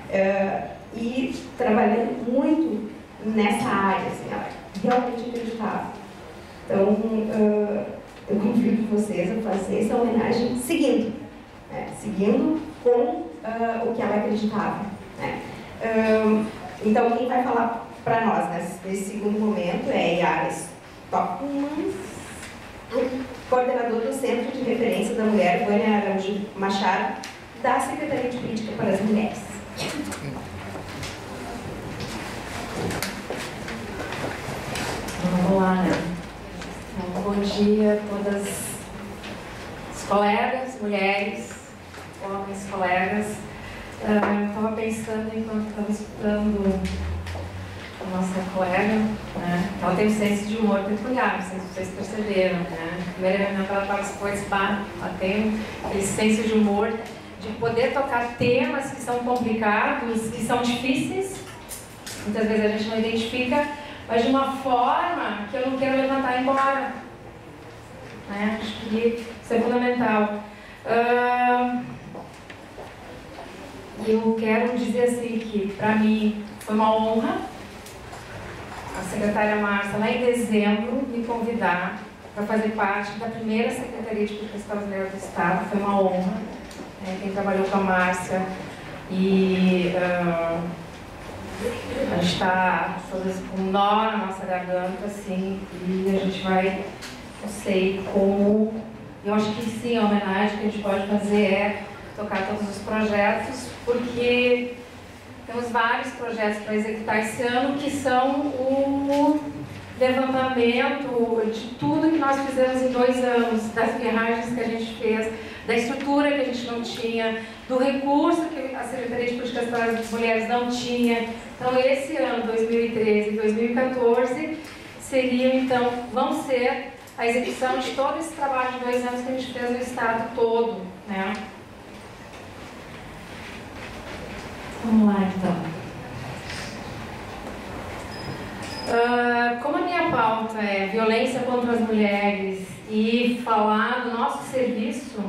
E trabalhando muito nessa área, assim, ela realmente acreditava. Então, eu convido vocês a fazer essa homenagem seguindo, né? Seguindo com o que ela acreditava, né? Então, quem vai falar para nós nesse segundo momento é Yara Stockman, coordenador do Centro de Referência da Mulher, Vânia Araújo Machado, da Secretaria de Política para as Mulheres. Vamos lá, né? Então, bom dia a todas as colegas, mulheres, homens, colegas. Eu estava pensando, enquanto estava escutando a nossa colega, né? Ela tem um senso de humor peculiar, não sei se vocês perceberam, né? Primeiramente, ela participou desse bar, ela tem aquele senso de humor de poder tocar temas que são complicados, que são difíceis, muitas vezes a gente não identifica, mas de uma forma que eu não quero levantar e ir embora, né? Acho que isso é fundamental. Eu quero dizer assim que, para mim, foi uma honra a secretária Márcia, lá em dezembro, me convidar para fazer parte da primeira Secretaria de Política Brasileira do Estado. Foi uma honra. Quem trabalhou com a Márcia e a gente está todas com um nó na nossa garganta, assim, e a gente vai, não sei como, eu acho que sim, a homenagem que a gente pode fazer é tocar todos os projetos, porque temos vários projetos para executar esse ano que são o levantamento de tudo que nós fizemos em 2 anos, das ferragens que a gente fez, da estrutura que a gente não tinha, do recurso que a Secretaria de Políticas para as Mulheres não tinha. Então, esse ano, 2013 e 2014, vão ser a execução de todo esse trabalho de 2 anos que a gente fez no Estado todo, né? Vamos lá, então. Como a minha pauta é violência contra as mulheres e falar do nosso serviço,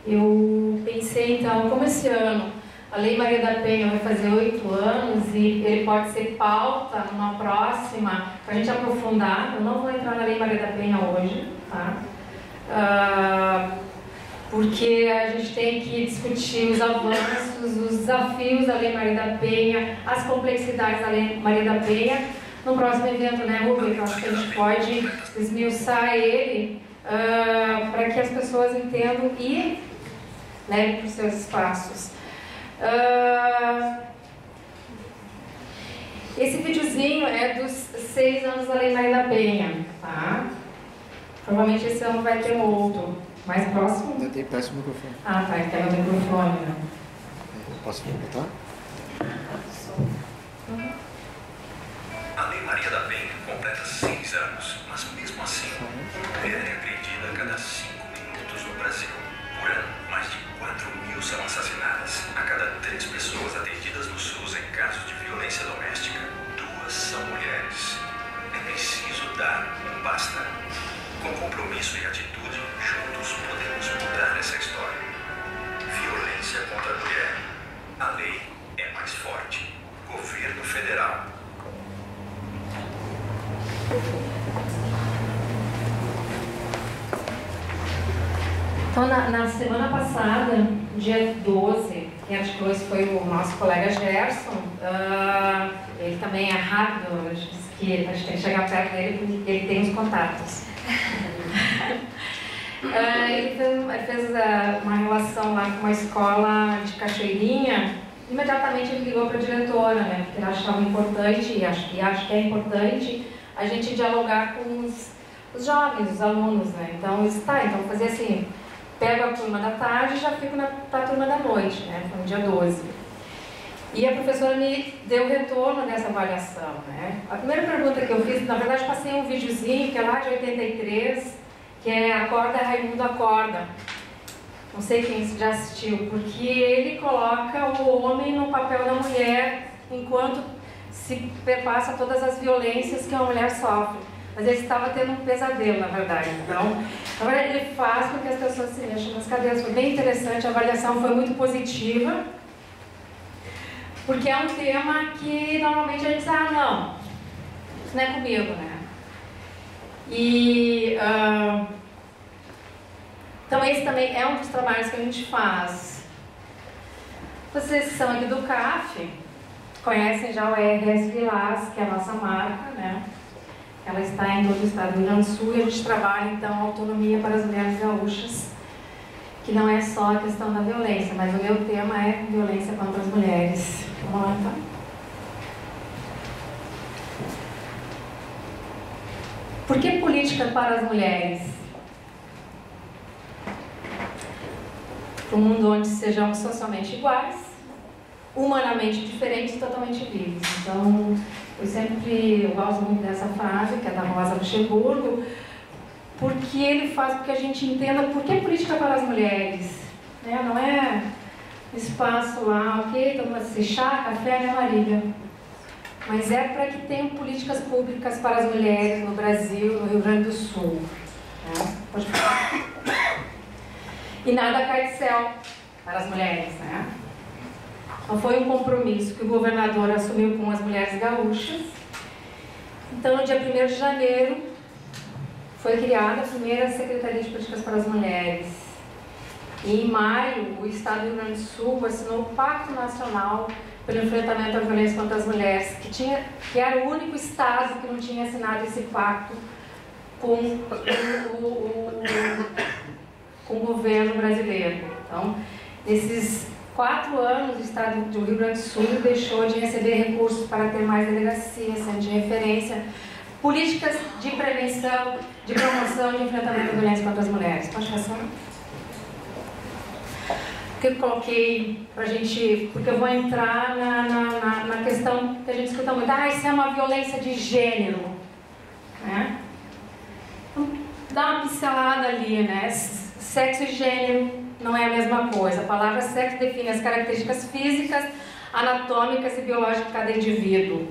eu pensei, então, como esse ano a Lei Maria da Penha vai fazer 8 anos e ele pode ser pauta numa próxima, para a gente aprofundar. Eu não vou entrar na Lei Maria da Penha hoje, tá? Porque a gente tem que discutir os avanços, os desafios da Lei Maria da Penha, as complexidades da Lei Maria da Penha, no próximo evento, né, Rubem? Eu acho que a gente pode esmiuçar ele para que as pessoas entendam e levem para os seus espaços. Esse videozinho é dos 6 anos da Lei Maria da Penha, tá? Provavelmente esse ano vai ter outro. Mais próximo? Ainda tem péssimo microfone. Ah, tá, que é o microfone, né? Posso botar? A Lei Maria da Penha completa 6 anos, mas mesmo assim, a mulher é agredida a cada 5 minutos no Brasil. Por ano, mais de 4.000 são assassinadas. A cada 3 pessoas atendidas no SUS em casos de violência doméstica, 2 são mulheres. É preciso dar um basta. Com compromisso e atitude, juntos podemos mudar essa história. Violência contra a mulher. A lei é mais forte. Governo Federal. Então, na semana passada, dia 12, quem articulou isso foi o nosso colega Gerson. Ele também é rápido, a gente disse que a gente tem que chegar perto dele porque ele tem os contatos. Ele fez uma relação lá com uma escola de Cachoeirinha, imediatamente ele ligou para a diretora, né? Porque ele achava importante, e acho que é importante, a gente dialogar com os jovens, os alunos, né? Então, eu disse, tá, então fazer assim, pego a turma da tarde e já fico para a turma da noite, né? Foi no dia 12. E a professora me deu o retorno dessa avaliação, né? A primeira pergunta que eu fiz, na verdade, passei um videozinho, que é lá de 83, que é Acorda, Raimundo Acorda. Não sei quem já assistiu, porque ele coloca o homem no papel da mulher enquanto se perpassa todas as violências que uma mulher sofre. Mas ele estava tendo um pesadelo, na verdade. Então, na verdade, ele faz com que as pessoas se mexam nas cadeiras. Foi bem interessante, a avaliação foi muito positiva, porque é um tema que normalmente a gente diz, ah, não, isso não é comigo, né? E então esse também é um dos trabalhos que a gente faz. Vocês que são aqui do CAF conhecem já o RS Vilas, que é a nossa marca, né? Ela está em todo o estado do Rio Grande do Sul e a gente trabalha então a autonomia para as mulheres gaúchas, que não é só a questão da violência, mas o meu tema é violência contra as mulheres. Vamos lá então. Por que política para as mulheres? Para um mundo onde sejamos socialmente iguais, humanamente diferentes e totalmente livres. Então, eu gosto muito dessa frase, que é da Rosa Luxemburgo, porque ele faz com que a gente entenda por que política para as mulheres. Né? Não é espaço lá, ok, toma chá, café, né, Marília? Mas é para que tenham políticas públicas para as mulheres no Brasil, no Rio Grande do Sul. Né? Pode falar. E nada cai do céu para as mulheres, né? Então foi um compromisso que o governador assumiu com as mulheres gaúchas. Então, no dia 1º de janeiro, foi criada a primeira Secretaria de Políticas para as Mulheres. E em maio, o Estado do Rio Grande do Sul assinou o Pacto Nacional pelo Enfrentamento à Violência contra as Mulheres, que era o único Estado que não tinha assinado esse pacto com o governo brasileiro. Então, nesses 4 anos, o Estado do Rio Grande do Sul deixou de receber recursos para ter mais delegacias, centros de referência, políticas de prevenção, de promoção e de enfrentamento à violência contra as mulheres. Pode passar? O que eu coloquei para a gente, porque eu vou entrar na questão que a gente escuta muito, isso é uma violência de gênero, né? Então, dá uma pincelada ali, né? Sexo e gênero não é a mesma coisa. A palavra sexo define as características físicas, anatômicas e biológicas de cada indivíduo.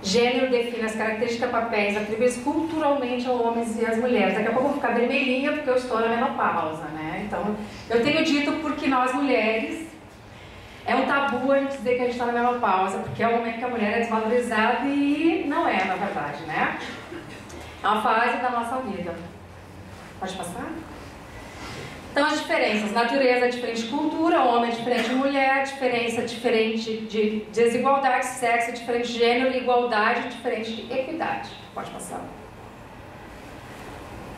Gênero define as características, papéis atribuídos culturalmente aos homens e às mulheres. Daqui a pouco eu vou ficar vermelhinha porque eu estou na menopausa, né? Então, eu tenho dito porque nós mulheres, é um tabu a gente dizer que a gente está na menopausa, porque é o momento que a mulher é desvalorizada e não é, na verdade, né? É uma fase da nossa vida. Pode passar? Então, as diferenças. Natureza é diferente de cultura, homem é diferente de mulher, diferença é diferente de desigualdade, sexo é diferente de gênero, igualdade é diferente de equidade. Pode passar.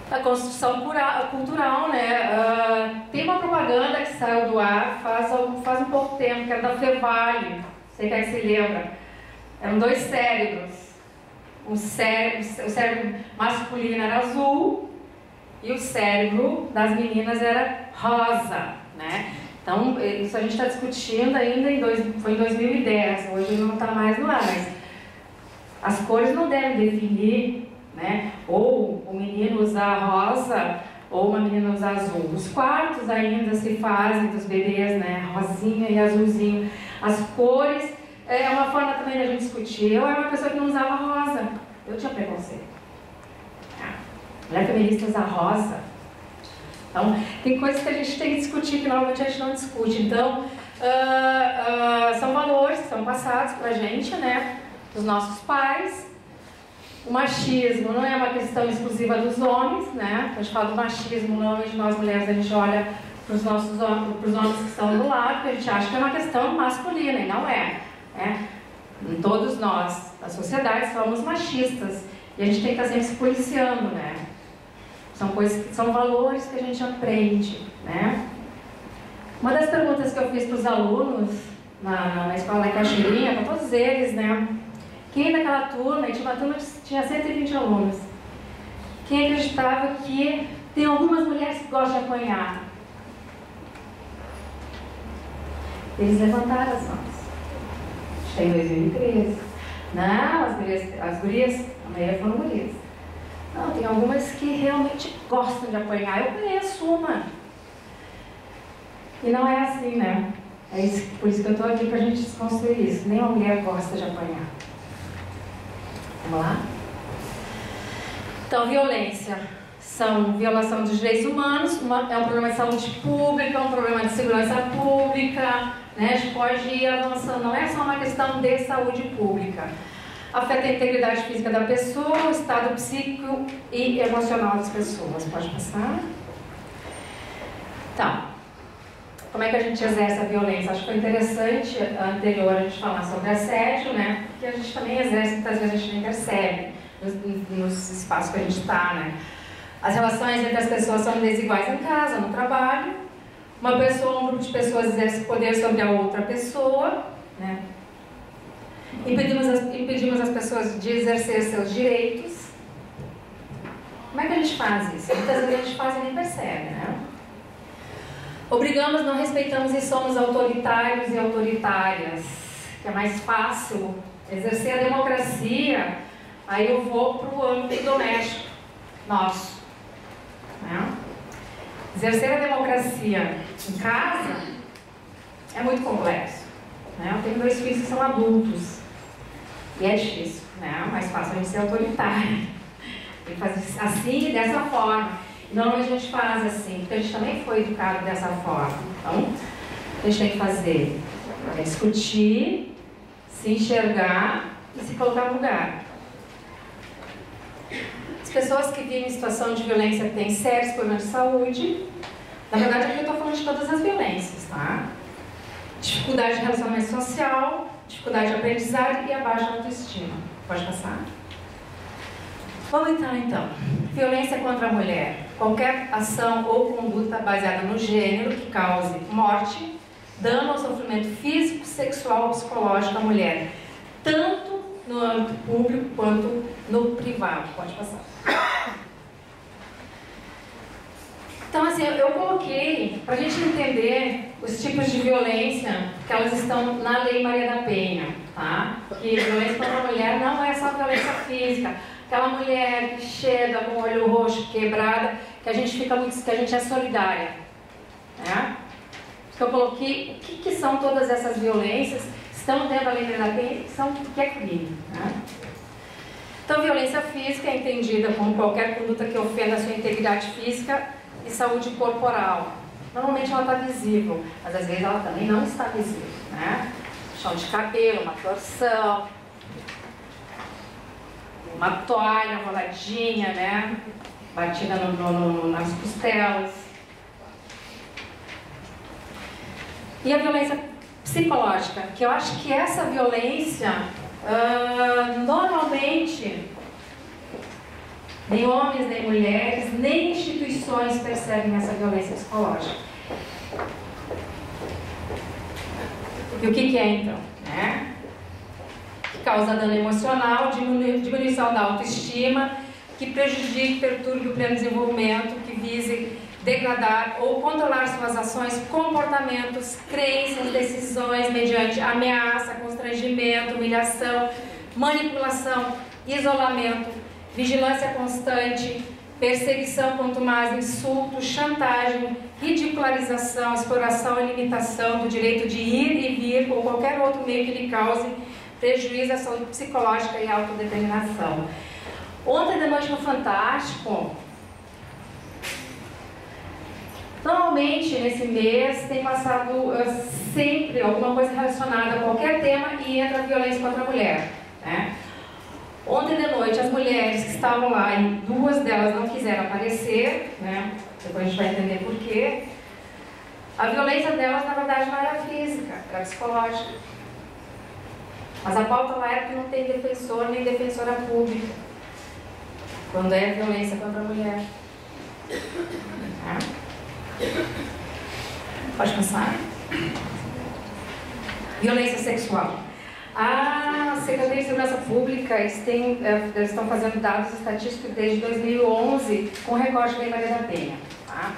A construção cultural, né? Tem uma propaganda que saiu do ar faz um pouco tempo, que era da Fevale, não sei quem se lembra. Eram 2 cérebros. O cérebro masculino era azul e o cérebro das meninas era rosa, né? Então, isso a gente está discutindo ainda, foi em 2010, hoje não está mais no ar, mas as cores não devem definir, né? Ou o menino usar rosa, ou uma menina usar azul. Os quartos ainda se fazem dos bebês, né? Rosinha e azulzinho. As cores é uma forma também da gente discutir. Eu era uma pessoa que não usava rosa, eu tinha preconceito. Mulher feminista usa rosa. Então, tem coisas que a gente tem que discutir que normalmente a gente não discute. Então, são valores que são passados para a gente, né? Dos nossos pais. O machismo não é uma questão exclusiva dos homens, né? A gente fala do machismo, normalmente nós mulheres a gente olha para os homens que estão do lado, porque a gente acha que é uma questão masculina, e não é. Né? Todos nós, da sociedade, somos machistas. E a gente tem que estar sempre se policiando, né? São valores que a gente aprende, né? Uma das perguntas que eu fiz para os alunos na escola em Caxirinha, para todos eles, né? Quem naquela turma, tinha uma turma que tinha 120 alunos, quem acreditava que tem algumas mulheres que gostam de apanhar? Eles levantaram as mãos. Acho que em 2013. Não, as gurias, a maioria foram gurias. Não, tem algumas que realmente gostam de apanhar. Eu conheço uma. E não é assim, né? É isso, por isso que eu estou aqui para a gente desconstruir isso. Nenhuma mulher gosta de apanhar. Vamos lá? Então, violência. São violação dos direitos humanos, é um problema de saúde pública, um problema de segurança pública, né? A gente pode ir avançando, não é só uma questão de saúde pública. Afeta a integridade física da pessoa, o estado psíquico e emocional das pessoas. Pode passar? Então, como é que a gente exerce a violência? Acho que foi interessante anterior a gente falar sobre assédio, né? Porque a gente também exerce, muitas vezes a gente nem percebe nos espaços que a gente está, né? As relações entre as pessoas são desiguais em casa, no trabalho. Uma pessoa, um grupo de pessoas exerce poder sobre a outra pessoa, né? Impedimos as pessoas de exercer seus direitos. Como é que a gente faz isso? Muitas vezes a gente faz e nem percebe, né? Obrigamos, não respeitamos e somos autoritários e autoritárias, que é mais fácil exercer a democracia. Aí eu vou para o âmbito doméstico nosso. Né? Exercer a democracia em casa é muito complexo. Né? Eu tenho 2 filhos que são adultos e é difícil, né? Mais fácil a gente ser autoritário. Tem que fazer assim, dessa forma. Normalmente a gente faz assim, porque a gente também foi educado dessa forma. Então, a gente tem que fazer é discutir, se enxergar e se colocar no lugar. As pessoas que vivem em situação de violência têm sérios problemas de saúde. Na verdade, aqui eu estou falando de todas as violências, tá? Dificuldade de relacionamento social, dificuldade de aprendizagem e a baixa autoestima. Pode passar? Vamos entrar então. Violência contra a mulher. Qualquer ação ou conduta baseada no gênero que cause morte, dano ou sofrimento físico, sexual ou psicológico à mulher, tanto no âmbito público quanto no privado. Pode passar. Então, assim, eu coloquei para a gente entender os tipos de violência que elas estão na Lei Maria da Penha, tá? Que violência contra a mulher não é só violência física. Aquela mulher que chega com o olho roxo, quebrada, que a gente fica muito, que a gente é solidária, né? Que eu coloquei o que são todas essas violências, estão dentro da Lei Maria da Penha, que é crime, né? Então, violência física é entendida como qualquer conduta que ofenda a sua integridade física e saúde corporal. Normalmente ela está visível, mas às vezes ela também não está visível, né? Chão de cabelo, uma torção, uma toalha roladinha, né? Batida nas costelas. E a violência psicológica, que eu acho que essa violência, normalmente, nem homens, nem mulheres, nem instituições percebem essa violência psicológica. E o que é então? Né? Que causa dano emocional, diminuição da autoestima, que prejudique, perturbe o pleno desenvolvimento, que vise degradar ou controlar suas ações, comportamentos, crenças, decisões, mediante ameaça, constrangimento, humilhação, manipulação, isolamento, vigilância constante, perseguição contumaz, insulto, chantagem, ridicularização, exploração e limitação do direito de ir e vir ou qualquer outro meio que lhe cause prejuízo à saúde psicológica e autodeterminação. Ontem de noite no Fantástico, normalmente nesse mês tem passado sempre alguma coisa relacionada a qualquer tema e entra a violência contra a mulher, né? Ontem de noite as mulheres que estavam lá, e 2 delas não quiseram aparecer, né? Depois a gente vai entender por quê. A violência delas na verdade não era física, era psicológica. Mas a pauta lá era que não tem defensor nem defensora pública quando é violência contra a mulher. Pode passar. Violência sexual. A Secretaria de Segurança Pública, eles estão fazendo dados estatísticos desde 2011 com recorte da Lei Maria da Penha. Tá?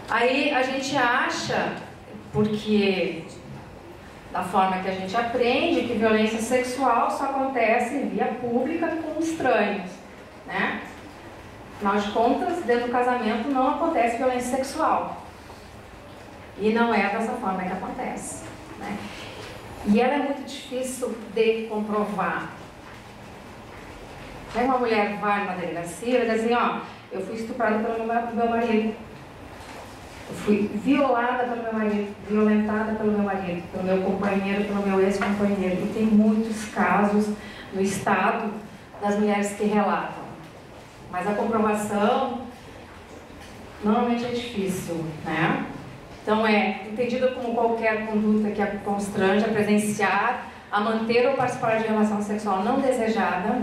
Aí a gente acha, porque da forma que a gente aprende, que violência sexual só acontece em via pública com estranhos, né? Afinal de contas, dentro do casamento não acontece violência sexual. E não é dessa forma que acontece, né? E ela é muito difícil de comprovar. Aí uma mulher vai numa delegacia e diz assim, ó, eu fui estuprada pelo meu marido. Eu fui violada pelo meu marido, violentada pelo meu marido, pelo meu companheiro, pelo meu ex-companheiro. E tem muitos casos no estado das mulheres que relatam. Mas a comprovação normalmente é difícil, né? Então é entendida como qualquer conduta que a constrange a presenciar, a manter ou participar de relação sexual não desejada,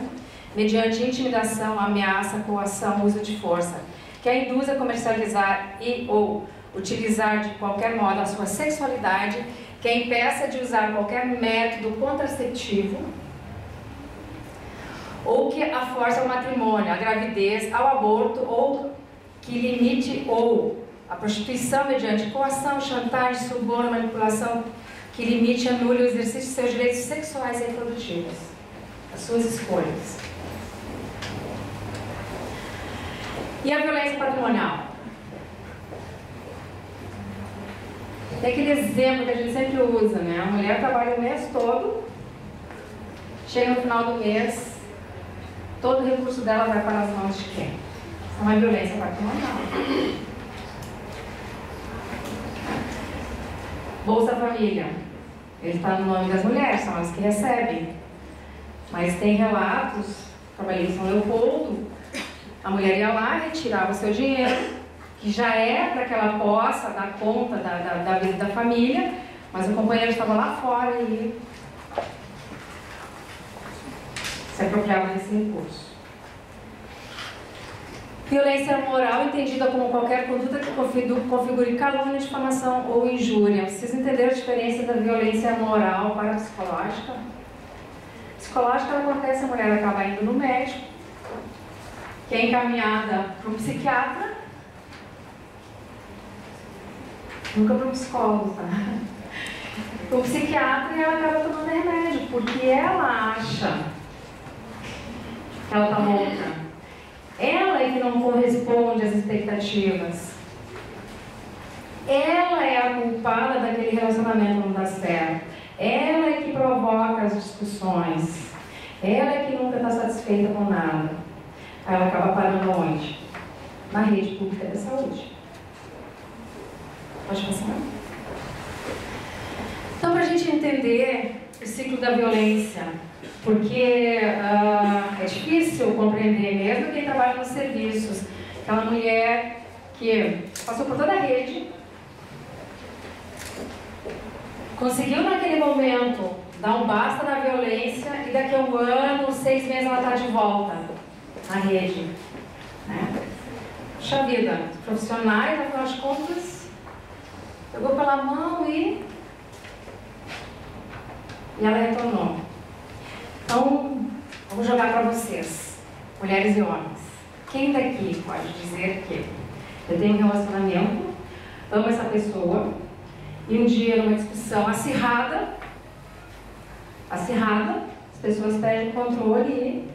mediante intimidação, ameaça, coação, uso de força, que a induz a comercializar e ou utilizar de qualquer modo a sua sexualidade, que a impeça de usar qualquer método contraceptivo, ou que a force ao matrimônio, à gravidez, ao aborto, ou que limite ou a prostituição mediante coação, chantagem, suborno, manipulação, que limite e anule o exercício de seus direitos sexuais e reprodutivos, as suas escolhas. E a violência patrimonial? Tem aquele exemplo que a gente sempre usa, né? A mulher trabalha o mês todo, chega no final do mês, todo o recurso dela vai para as mãos de quem? Isso é uma violência patrimonial. Bolsa Família. Ele está no nome das mulheres, são elas que recebem. Mas tem relatos, trabalhei em São Leopoldo, a mulher ia lá, retirava o seu dinheiro, que já é para que ela possa dar conta da vida da família, mas o companheiro estava lá fora e se apropriava desse recurso. Violência moral entendida como qualquer conduta que configure calúnia, difamação ou injúria. Vocês entenderam a diferença da violência moral para a psicológica? Psicológica, ela acontece, a mulher acaba indo no médico, que é encaminhada para um psiquiatra, nunca para um psicólogo, tá? Para um psiquiatra, e ela acaba tomando remédio, porque ela acha que ela está louca. Ela é que não corresponde às expectativas. Ela é a culpada daquele relacionamento não dar certo. Ela é que provoca as discussões. Ela é que nunca está satisfeita com nada. Aí ela acaba parando onde? Na rede pública da saúde. Pode passar? Então, para a gente entender o ciclo da violência, porque é difícil compreender, mesmo quem trabalha nos serviços, aquela mulher que passou por toda a rede, conseguiu naquele momento dar um basta na violência e daqui a 1 ano, 6 meses ela está de volta na rede, né? Puxa vida, os profissionais, afinal de contas, pegou pela mão e ela retornou. Então, vamos jogar para vocês, mulheres e homens. Quem daqui pode dizer que eu tenho um relacionamento, amo essa pessoa, e um dia, numa discussão acirrada, as pessoas perdem o controle e...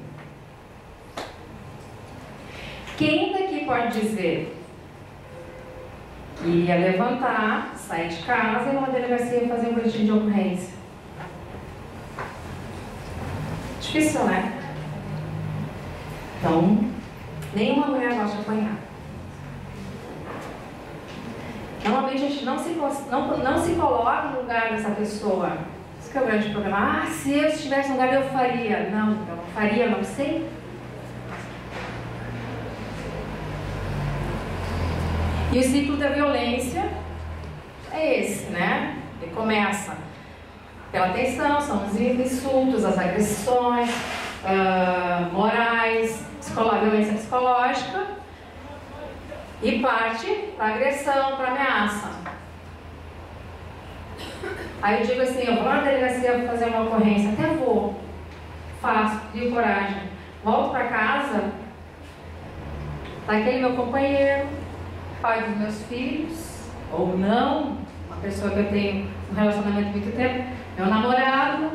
Quem daqui pode dizer que ia levantar, sair de casa e ir numa delegacia fazer um boletim de ocorrência? Difícil, né? Então, nenhuma mulher gosta de apanhar. Normalmente a gente não se coloca no lugar dessa pessoa. Isso que é o grande problema. Ah, se eu estivesse no lugar eu faria. Não, eu não faria, não sei. E o ciclo da violência é esse, né? Ele começa pela tensão, são os insultos, as agressões morais, violência psicológica, e parte para agressão, para ameaça. Aí eu digo assim, eu vou lá na delegacia fazer uma ocorrência, até vou, faço, crio coragem, volto para casa, tá aquele meu companheiro, pai dos meus filhos, ou não, uma pessoa que eu tenho um relacionamento há muito tempo, meu namorado,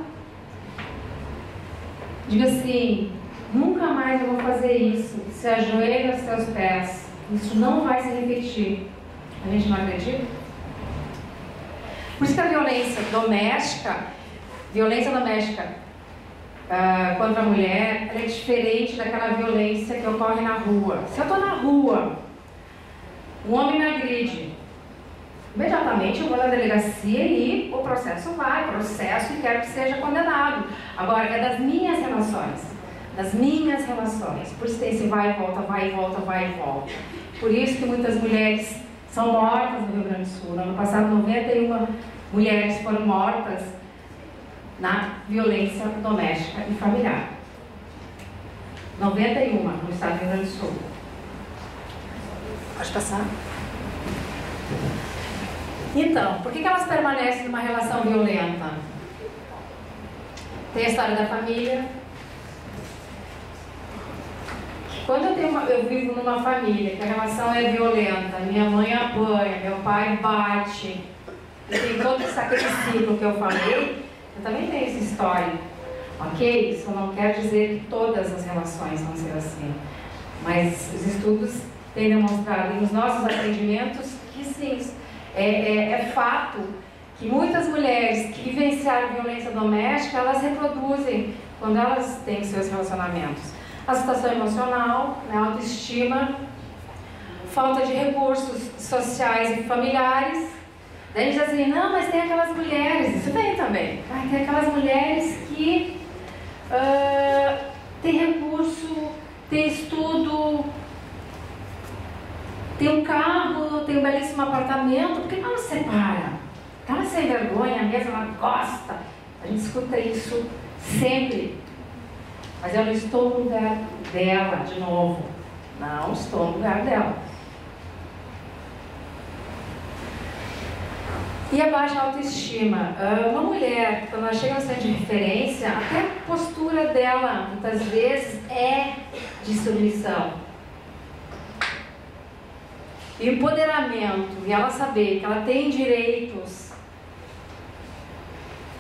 digo assim, nunca mais eu vou fazer isso, se ajoelha aos seus pés, isso não vai se repetir. A gente não acredita? Por isso que a violência doméstica contra a mulher, ela é diferente daquela violência que ocorre na rua. Se eu estou na rua, um homem me agride, imediatamente eu vou na delegacia e o processo e quero que seja condenado. Agora, é das minhas relações. Por isso tem esse vai e volta. Por isso que muitas mulheres são mortas no Rio Grande do Sul. No ano passado, 91 mulheres foram mortas na violência doméstica e familiar. 91 no estado do Rio Grande do Sul. Pode passar? Então, por que elas permanecem numa relação violenta? Tem a história da família. Quando eu vivo numa família que a relação é violenta, minha mãe apanha, meu pai bate, e tem todo aquele ciclo que eu falei, eu também tenho essa história, ok? Isso não quer dizer que todas as relações vão ser assim, mas os estudos têm demonstrado nos nossos atendimentos que sim, é fato que muitas mulheres que vivenciaram violência doméstica, elas reproduzem quando elas têm seus relacionamentos. A situação emocional, né, autoestima, falta de recursos sociais e familiares. Daí a gente diz assim, não, mas tem aquelas mulheres, isso tem também. Tem aquelas mulheres que têm recurso, têm estudo, tem um carro, tem um belíssimo apartamento, por que ela se separa? Ela sem vergonha mesmo, ela gosta. A gente escuta isso sempre. Mas eu não estou no lugar dela, de novo. Não estou no lugar dela. E a baixa autoestima. Uma mulher, quando ela chega no centro de referência, até a postura dela, muitas vezes, é de submissão. E o empoderamento, e ela saber que ela tem direitos,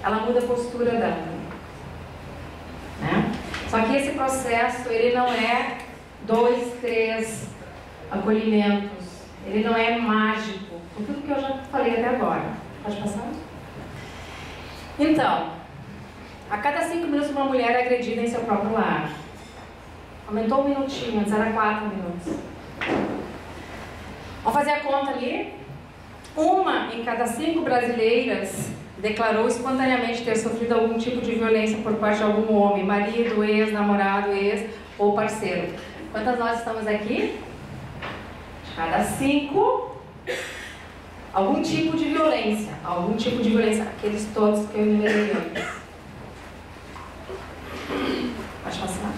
ela muda a postura dela. Né? Só que esse processo, ele não é 2, 3 acolhimentos, ele não é mágico, por tudo que eu já falei até agora. Pode passar? Então, a cada 5 minutos uma mulher é agredida em seu próprio lar. Aumentou 1 minutinho, antes era 4 minutos. Vamos fazer a conta ali? 1 em cada 5 brasileiras declarou espontaneamente ter sofrido algum tipo de violência por parte de algum homem, marido, ex, namorado, ex ou parceiro. Quantas nós estamos aqui? Cada 5, algum tipo de violência, aqueles todos que eu enumerei antes. Pode passar?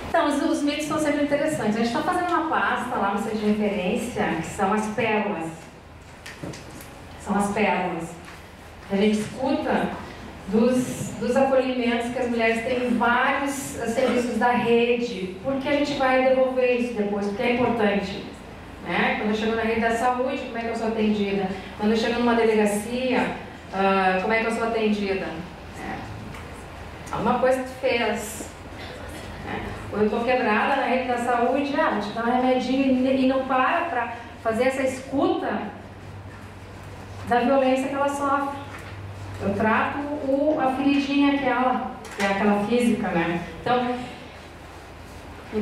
Então, os mitos são sempre interessantes. A gente está fazendo uma pasta lá no centro de referência, que são as pérolas. A gente escuta dos acolhimentos que as mulheres têm em vários serviços da rede, porque a gente vai devolver isso depois, porque é importante. Né? Quando eu chego na rede da saúde, como é que eu sou atendida? Quando eu chego numa delegacia, como é que eu sou atendida? Alguma coisa que tu fez. Ou eu estou quebrada na rede da saúde, vou te dar um remedinho e não para fazer essa escuta da violência que ela sofre. Eu trato a feridinha que é aquela física, né? Então, em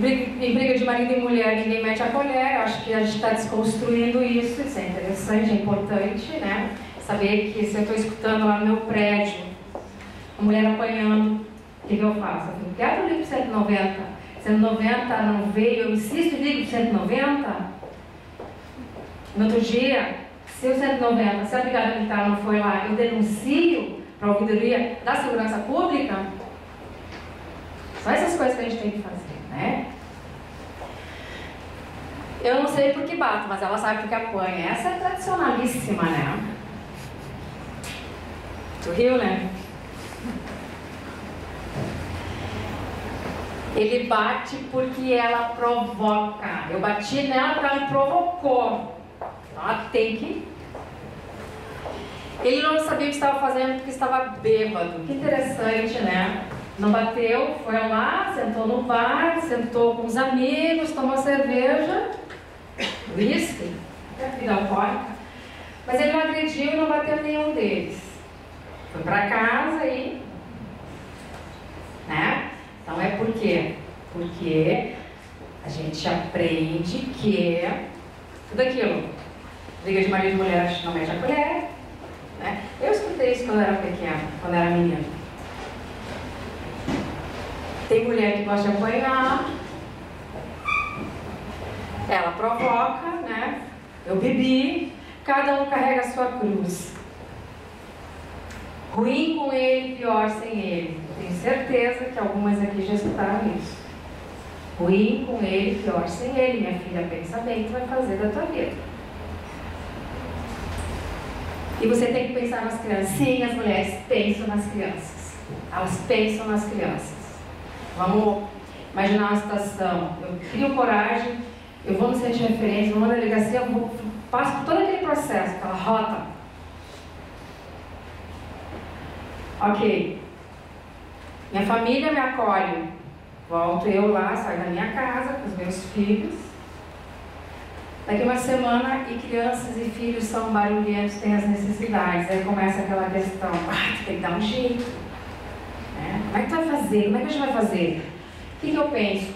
briga de marido e mulher, ninguém mete a colher. Eu acho que a gente está desconstruindo isso é interessante, é importante, né? Saber que se eu estou escutando lá no meu prédio, a mulher apanhando, o que eu faço? Eu fico quieto, eu ligo para 190. 190 não veio, eu insisto e ligo para 190. No outro dia, se o 190, se a Brigada Militar não foi lá, eu denuncio para a ouvidoria da segurança pública. São essas coisas que a gente tem que fazer, né? Eu não sei por que bato, mas ela sabe por que apanha. Essa é tradicionalíssima, né? Tu riu, né? Ele bate porque ela provoca. Eu bati nela porque ela me provocou. Então ela tem que... Ele não sabia o que estava fazendo porque estava bêbado. Que interessante, né? Não bateu, foi lá, sentou no bar, sentou com os amigos, tomou cerveja, whisky, bebida alcoólica. Mas ele não agrediu e não bateu nenhum deles. Foi para casa e... né? Então é por quê? Porque a gente aprende que tudo aquilo, briga de marido e mulher, não mete a colher, né? Eu escutei isso quando eu era pequena, quando eu era menina. Tem mulher que gosta de apanhar, ela provoca, né? Eu bebi, cada um carrega a sua cruz. Ruim com ele, pior sem ele. Tenho certeza que algumas aqui já escutaram isso. Ruim com ele, pior sem ele. Minha filha, pensa bem, tu vai fazer da tua vida. E você tem que pensar nas crianças. Sim, as mulheres pensam nas crianças. Elas pensam nas crianças. Vamos imaginar uma situação. Eu crio coragem, eu vou no centro de referência, vou na delegacia, eu passo por todo aquele processo, aquela rota. Ok. Minha família me acolhe. Volto eu lá, saio da minha casa com os meus filhos. Daqui uma semana, e crianças e filhos são barulhentos, têm as necessidades. Aí começa aquela questão, tu tem que dar um jeito. Né? Como é que tu vai fazer? Como é que a gente vai fazer? O que eu penso?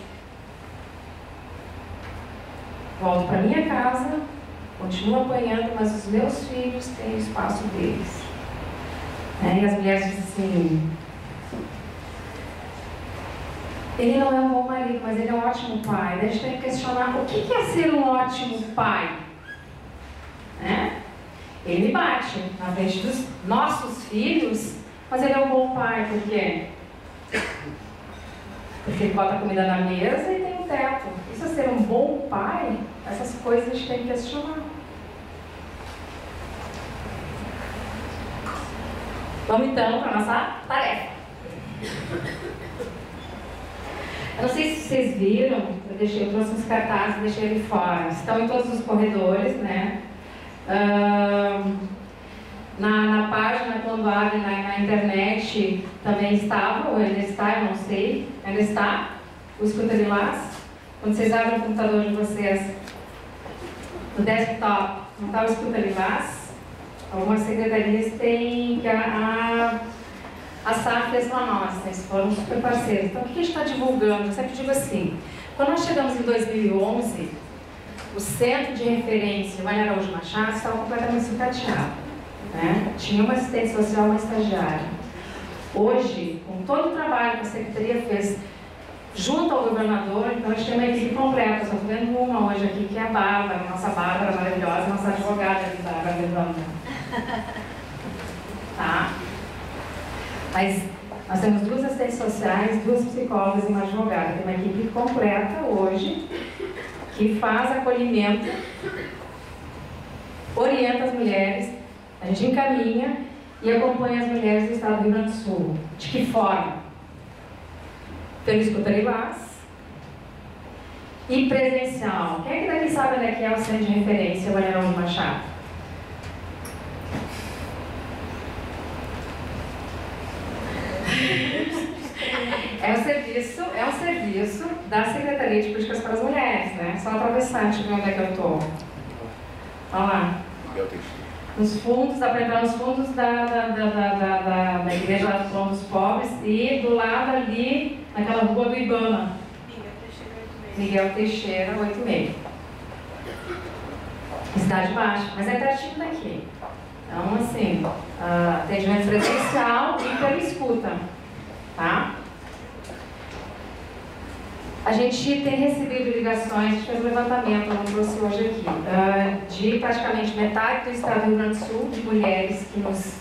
Volto para minha casa, continuo apanhando, mas os meus filhos têm o espaço deles. Né? E as mulheres dizem assim, ele não é um bom marido, mas ele é um ótimo pai. Daí a gente tem que questionar, o que é ser um ótimo pai? Né? Ele bate na frente dos nossos filhos, mas ele é um bom pai, por quê? Porque ele bota a comida na mesa e tem um teto. Isso é ser um bom pai? Essas coisas a gente tem que questionar. Vamos então para a nossa tarefa. Eu não sei se vocês viram, eu trouxe uns cartazes e deixei ele fora. Estão em todos os corredores, né? Na página, quando abre na internet, também estava, ou ainda está, eu não sei. Ainda está, o Escuta Lilás. Quando vocês abrem o computador de vocês, no desktop, não está o Escuta Lilás. Algumas secretarias têm que a SAF fez para nós, eles foram super parceiros. Então, o que a gente está divulgando? Eu sempre digo assim, quando nós chegamos em 2011, o centro de referência, Maria Araújo Machado, estava completamente sucateado. Né? Tinha uma assistente social, uma estagiária. Hoje, com todo o trabalho que a Secretaria fez junto ao governador, então a gente tem uma equipe completa. Eu estou vendo uma hoje aqui, que é a Bárbara, nossa Bárbara maravilhosa, nossa advogada ali, Bárbara Levanda. Tá? Mas nós temos 2 assistentes sociais, 2 psicólogas e uma advogada. Tem uma equipe completa hoje que faz acolhimento, orienta as mulheres, a gente encaminha e acompanha as mulheres do estado do Rio Grande do Sul. De que forma? Pelo Escuta Lilás e presencial. Quem é que daqui sabe onde é o centro de referência, Maria Araújo Machado? É um serviço da Secretaria de Políticas para as Mulheres, né? Só atravessar, deixa eu ver onde é que eu estou. Olha lá. Nos fundos, dá para entrar nos fundos da Igreja dos Povos Pobres e do lado ali, naquela rua do Ibama. Miguel Teixeira, 86. Cidade Baixa, mas é pertinho daqui. Então, assim, atendimento presencial e pela escuta. Tá? A gente tem recebido ligações, a gente fez um levantamento, eu não trouxe hoje aqui, de praticamente metade do estado do Rio Grande do Sul, de mulheres que nos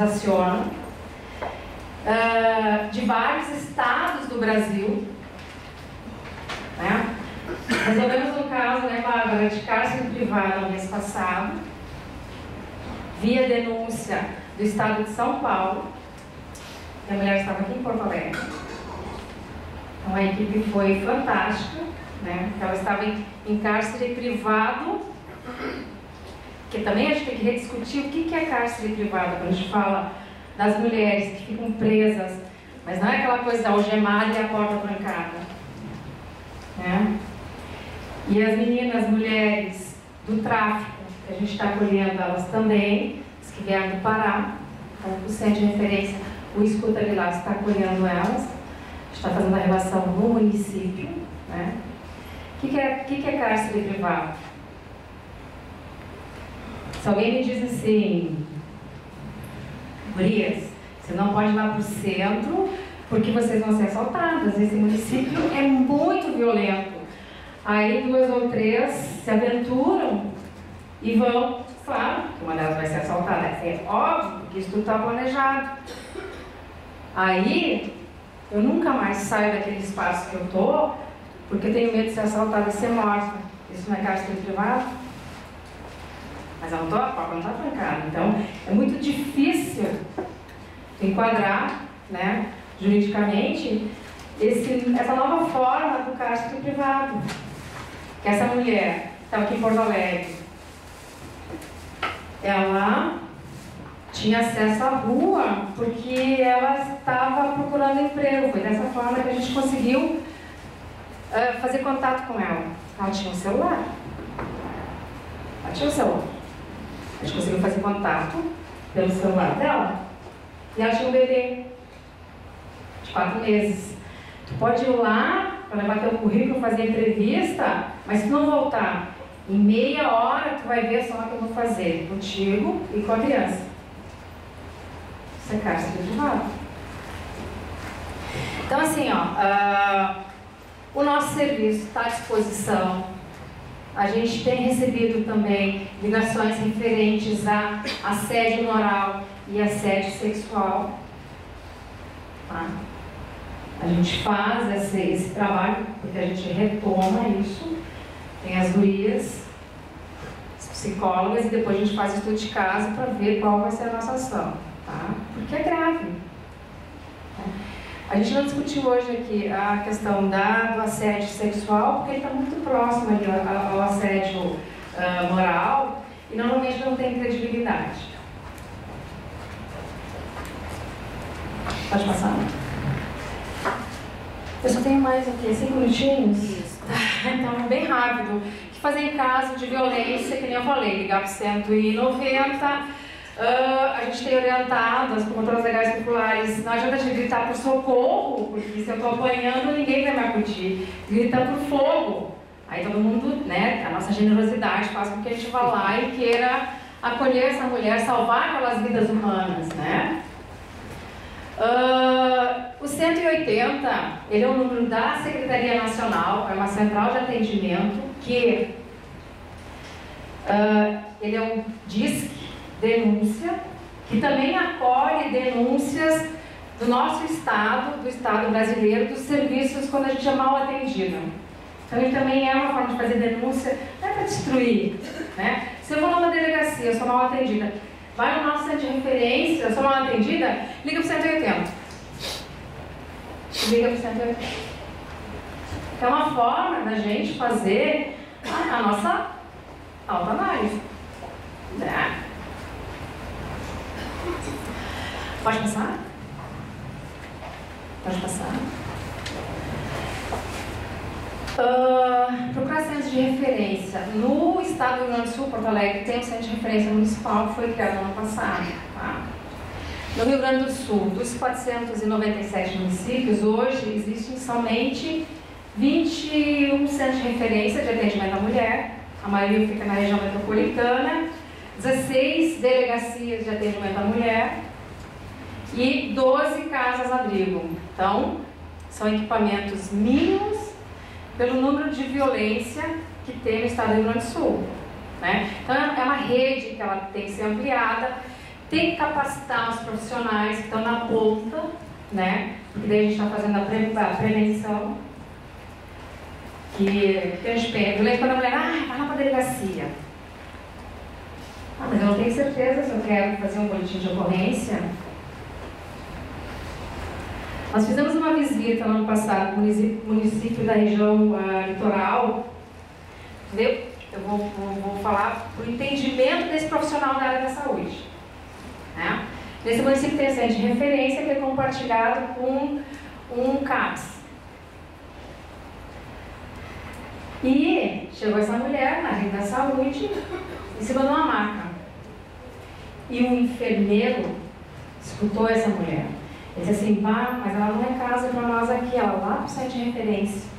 acionam, de vários estados do Brasil. Né? Resolvemos um caso, né, Bárbara, de cárcere privado no mês passado, via denúncia do estado de São Paulo. E a mulher estava aqui em Porto Alegre. Então a equipe foi fantástica, né? Ela estava em cárcere privado, que também a gente tem que rediscutir o que é cárcere privado, quando a gente fala das mulheres que ficam presas, mas não é aquela coisa da algemada e a porta trancada, né? E as meninas, mulheres do tráfico, que a gente está acolhendo elas também, as que vieram do Pará, então o centro de referência, o Escuta Lilás está acolhendo elas, está fazendo a relação no município, né? O que é cárcere privado? Se alguém me diz assim, gurias, você não pode ir lá para o centro porque vocês vão ser assaltadas, esse município é muito violento. Aí 2 ou 3 se aventuram e vão, claro, que uma delas vai ser assaltada, é óbvio, porque isso tudo está planejado. Aí, eu nunca mais saio daquele espaço que eu estou, porque tenho medo de ser assaltada e ser morta. Isso não é cárcere privado? Mas a porta não está trancada. Então, é muito difícil enquadrar, né, juridicamente essa nova forma do cárcere privado. Que essa mulher estava aqui em Porto Alegre, ela tinha acesso à rua porque ela estava procurando emprego. Foi dessa forma que a gente conseguiu fazer contato com ela. Ela tinha um celular. A gente conseguiu fazer contato pelo celular dela e ela tinha um bebê de 4 meses. Tu pode ir lá para levar teu currículo, fazer entrevista, mas se não voltar em meia hora, tu vai ver só o que eu vou fazer contigo e com a criança. Isso é cárcere privado. Então assim, o nosso serviço está à disposição. A gente tem recebido também ligações referentes a assédio moral e assédio sexual. Tá? A gente faz esse trabalho, porque a gente retoma isso. Tem as gurias, as psicólogas, e depois a gente faz estudo de caso para ver qual vai ser a nossa ação. Tá? Porque é grave. A gente não discutiu hoje aqui a questão do assédio sexual, porque ele está muito próximo ali ao assédio moral e normalmente não tem credibilidade. Pode passar? Eu só tenho mais aqui 5 minutinhos. Isso. Então, bem rápido. O que fazer em caso de violência, que nem eu falei, ligar para 190. A gente tem orientado as promotoras legais populares, não adianta a gente gritar por socorro, porque se eu estou apanhando, ninguém vai me acudir. Grita por fogo. Aí todo mundo, né, a nossa generosidade faz com que a gente vá lá e queira acolher essa mulher, salvar aquelas vidas humanas, né? O 180, ele é o número da Secretaria Nacional, é uma central de atendimento que ele é um DISC, denúncia, que também acolhe denúncias do nosso estado, do estado brasileiro, dos serviços quando a gente é mal atendido. Então ele também é uma forma de fazer denúncia, não é para destruir, né? Se eu vou numa delegacia, eu sou mal atendida, vai no nosso centro de referência, eu sou mal atendida, liga para o 180. Liga para o 180. É uma forma da gente fazer a nossa autoanálise, né? Pode passar? Pode passar? Procurar centros de referência. No estado do Rio Grande do Sul, Porto Alegre, tem um centro de referência municipal que foi criado no ano passado. Tá? No Rio Grande do Sul, dos 497 municípios, hoje existem somente 21 centros de referência de atendimento à mulher. A maioria fica na região metropolitana. 16 delegacias de atendimento à mulher e 12 casas-abrigo. Então, são equipamentos mínimos pelo número de violência que tem no estado do Rio Grande do Sul, né? Então, é uma rede que ela tem que ser ampliada, tem que capacitar os profissionais que estão na ponta, né? Porque daí a gente está fazendo a prevenção. Que a gente pensa, quando a mulher vai lá para a delegacia. Mas eu não tenho certeza se eu quero fazer um boletim de ocorrência. Nós fizemos uma visita no ano passado no município da região litoral. Eu vou falar do entendimento desse profissional da área da saúde. Né? Nesse município tem centro de referência que é compartilhado com um CAPS. E chegou essa mulher na rede da saúde em cima de uma maca. E o enfermeiro escutou essa mulher. Ele disse assim, mas ela não é casa para nós aqui, ela lá para o centro de referência.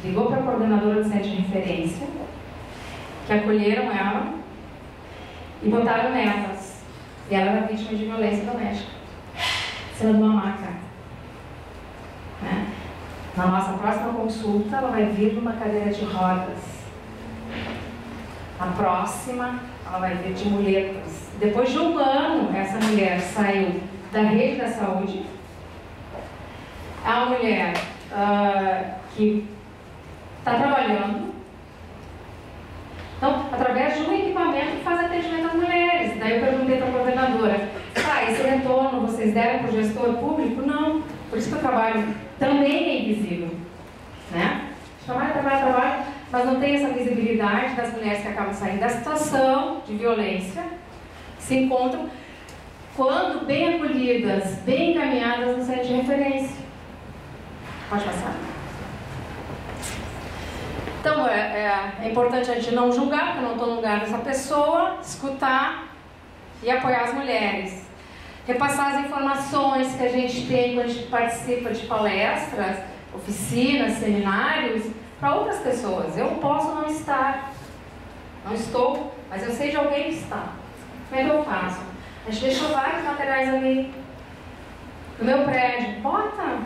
Ligou para a coordenadora do centro de referência, que acolheram ela e botaram metas. E ela era vítima de violência doméstica, cima de uma maca. Né? Na nossa próxima consulta, ela vai vir numa cadeira de rodas. Na próxima, ela vai vir de muletas. Depois de um ano, essa mulher saiu da rede da saúde. A mulher que está trabalhando. Então, através de um equipamento que faz atendimento às mulheres. Daí eu perguntei para a coordenadora, esse retorno vocês deram para o gestor público? Não. Por isso que eu trabalho também é invisível. Né? Trabalho, mas não tem essa visibilidade das mulheres que acabam saindo da situação de violência, que se encontram, quando bem acolhidas, bem encaminhadas no centro de referência. Pode passar? Então, é importante a gente não julgar, porque eu não estou no lugar dessa pessoa, escutar e apoiar as mulheres. Repassar as informações que a gente tem quando a gente participa de palestras, oficinas, seminários, para outras pessoas. Eu posso não estar, não estou, mas eu sei de alguém que está. Como é que eu faço? A gente deixou vários materiais ali no meu prédio. Bota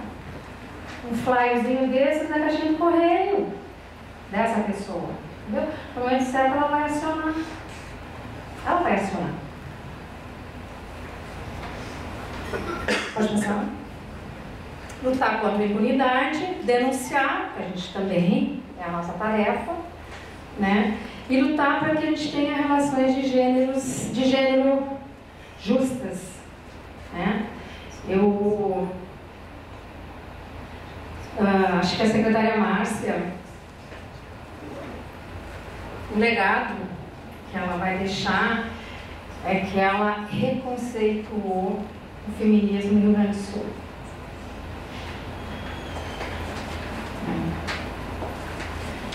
um flyerzinho desses na caixinha de correio dessa pessoa. Entendeu? No momento certo ela vai acionar. Ela vai acionar. Pode passar? Lutar contra a impunidade, denunciar, que a gente também é a nossa tarefa, né? E lutar para que a gente tenha relações de gênero justas, né? Eu acho que a secretária Márcia, o legado que ela vai deixar é que ela reconceituou o feminismo no Rio Grande do Sul.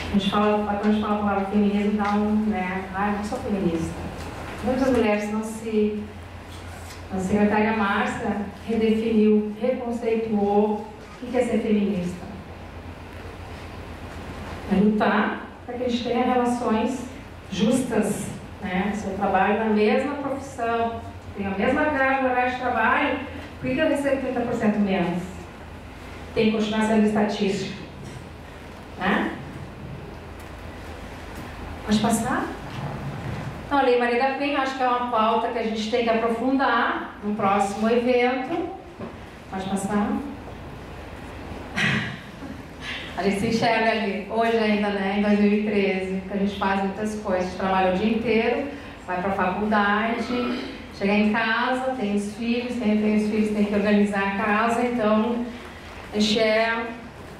Quando a gente fala a palavra feminismo, dá eu não sou feminista. Muitas mulheres não se... A secretária Márcia redefiniu, reconceituou o que é ser feminista. É lutar para que a gente tenha relações justas, né? Se eu trabalho na mesma profissão, tenho a mesma carga horária de trabalho, por que eu recebo 30% menos? Tem que continuar sendo estatístico. Né? Pode passar? Então, a Lei Maria da Penha, acho que é uma pauta que a gente tem que aprofundar no próximo evento. Pode passar? A gente se enxerga ali, hoje ainda, né, em 2013, que a gente faz muitas coisas. A gente trabalha o dia inteiro, vai para a faculdade, chega em casa, tem os filhos, tem que organizar a casa, então a gente é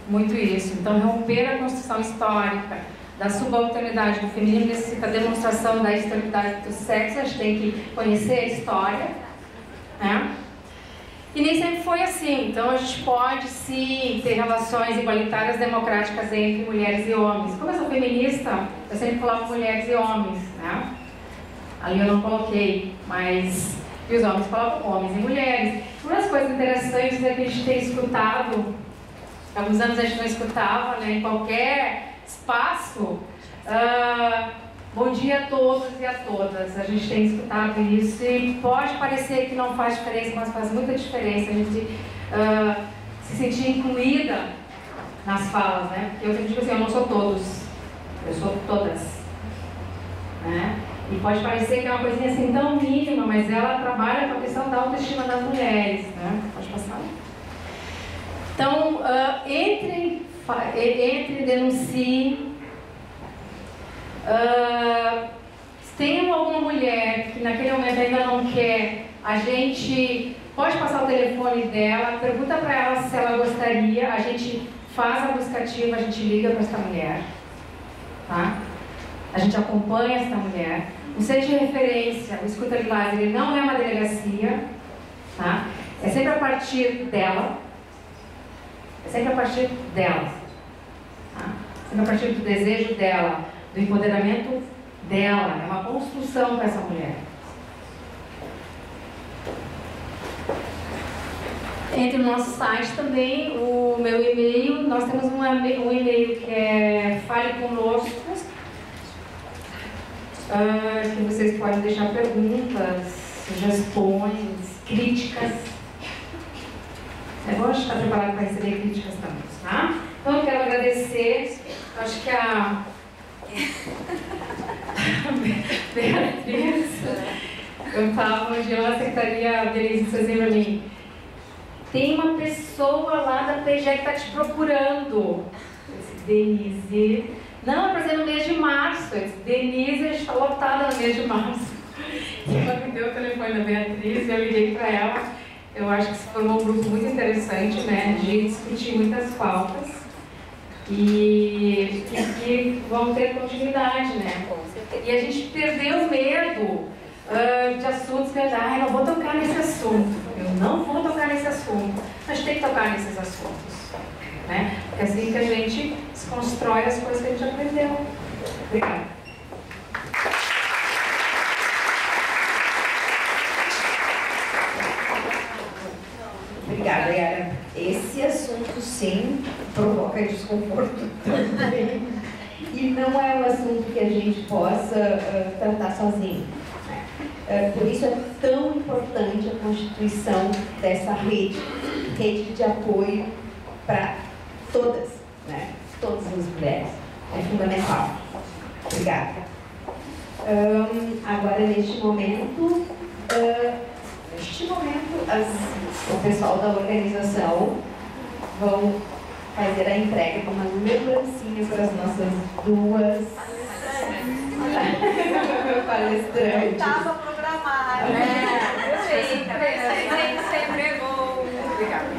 muito isso. Então, romper a construção histórica da subalternidade do feminino necessita demonstração da esterilidade do sexo, a gente tem que conhecer a história, né? E nem sempre foi assim, então a gente pode sim ter relações igualitárias democráticas entre mulheres e homens. Como eu sou feminista, eu sempre coloco mulheres e homens, né? Ali eu não coloquei, mas... E os homens colocam homens e mulheres. Uma das coisas interessantes é que a gente tem escutado, há alguns anos a gente não escutava, né, em qualquer espaço, bom dia a todos e a todas. A gente tem escutado isso e pode parecer que não faz diferença, mas faz muita diferença a gente se sentir incluída nas falas, né? Porque eu sempre digo assim, eu não sou todos, eu sou todas, né? E pode parecer que é uma coisinha assim tão mínima, mas ela trabalha com a questão da autoestima das mulheres, né? Pode passar? Então, entre denuncie. Se tem alguma mulher que não quer, a gente pode passar o telefone dela, pergunta para ela se ela gostaria, a gente faz a busca ativa, a gente liga para essa mulher, tá? A gente acompanha essa mulher. O centro de referência, o Escuta Lilás, ele não é uma delegacia, tá? É sempre a partir dela. É sempre a partir dela. Tá? Sempre a partir do desejo dela, do empoderamento dela. É uma construção para essa mulher. Entre o nosso site também, o meu e-mail, nós temos um e-mail que é Fale Conosco, que vocês podem deixar perguntas, sugestões, críticas. Eu gosto de estar preparado para receber críticas também, tá? Então eu quero agradecer, acho que a Beatriz, eu estava um dia na secretaria, a Denise disse assim para mim, tem uma pessoa lá da PGE que está te procurando. Eu disse, Denise, não, é para ser no mês de março. Eu disse, Denise, a gente está lotada no mês de março. E ela me deu o telefone da Beatriz, eu liguei para ela. Eu acho que se formou um grupo muito interessante, né, de discutir muitas pautas e que vão ter continuidade, né? E a gente perdeu o medo de assuntos que não vou tocar nesse assunto, eu não vou tocar nesse assunto, mas tem que tocar nesses assuntos, né? Porque é assim que a gente desconstrói as coisas que a gente aprendeu. Obrigada. Obrigada, Yara. Esse assunto, sim, provoca desconforto também. E não é um assunto que a gente possa tratar sozinho. Por isso é tão importante a constituição dessa rede de apoio para todas, né? Todas as mulheres. É fundamental. Obrigada. Agora, neste momento, o pessoal da organização vão fazer a entrega de uma lembrancinha para as nossas duas palestrantes. Estava programado. Sempre é bom. Obrigada.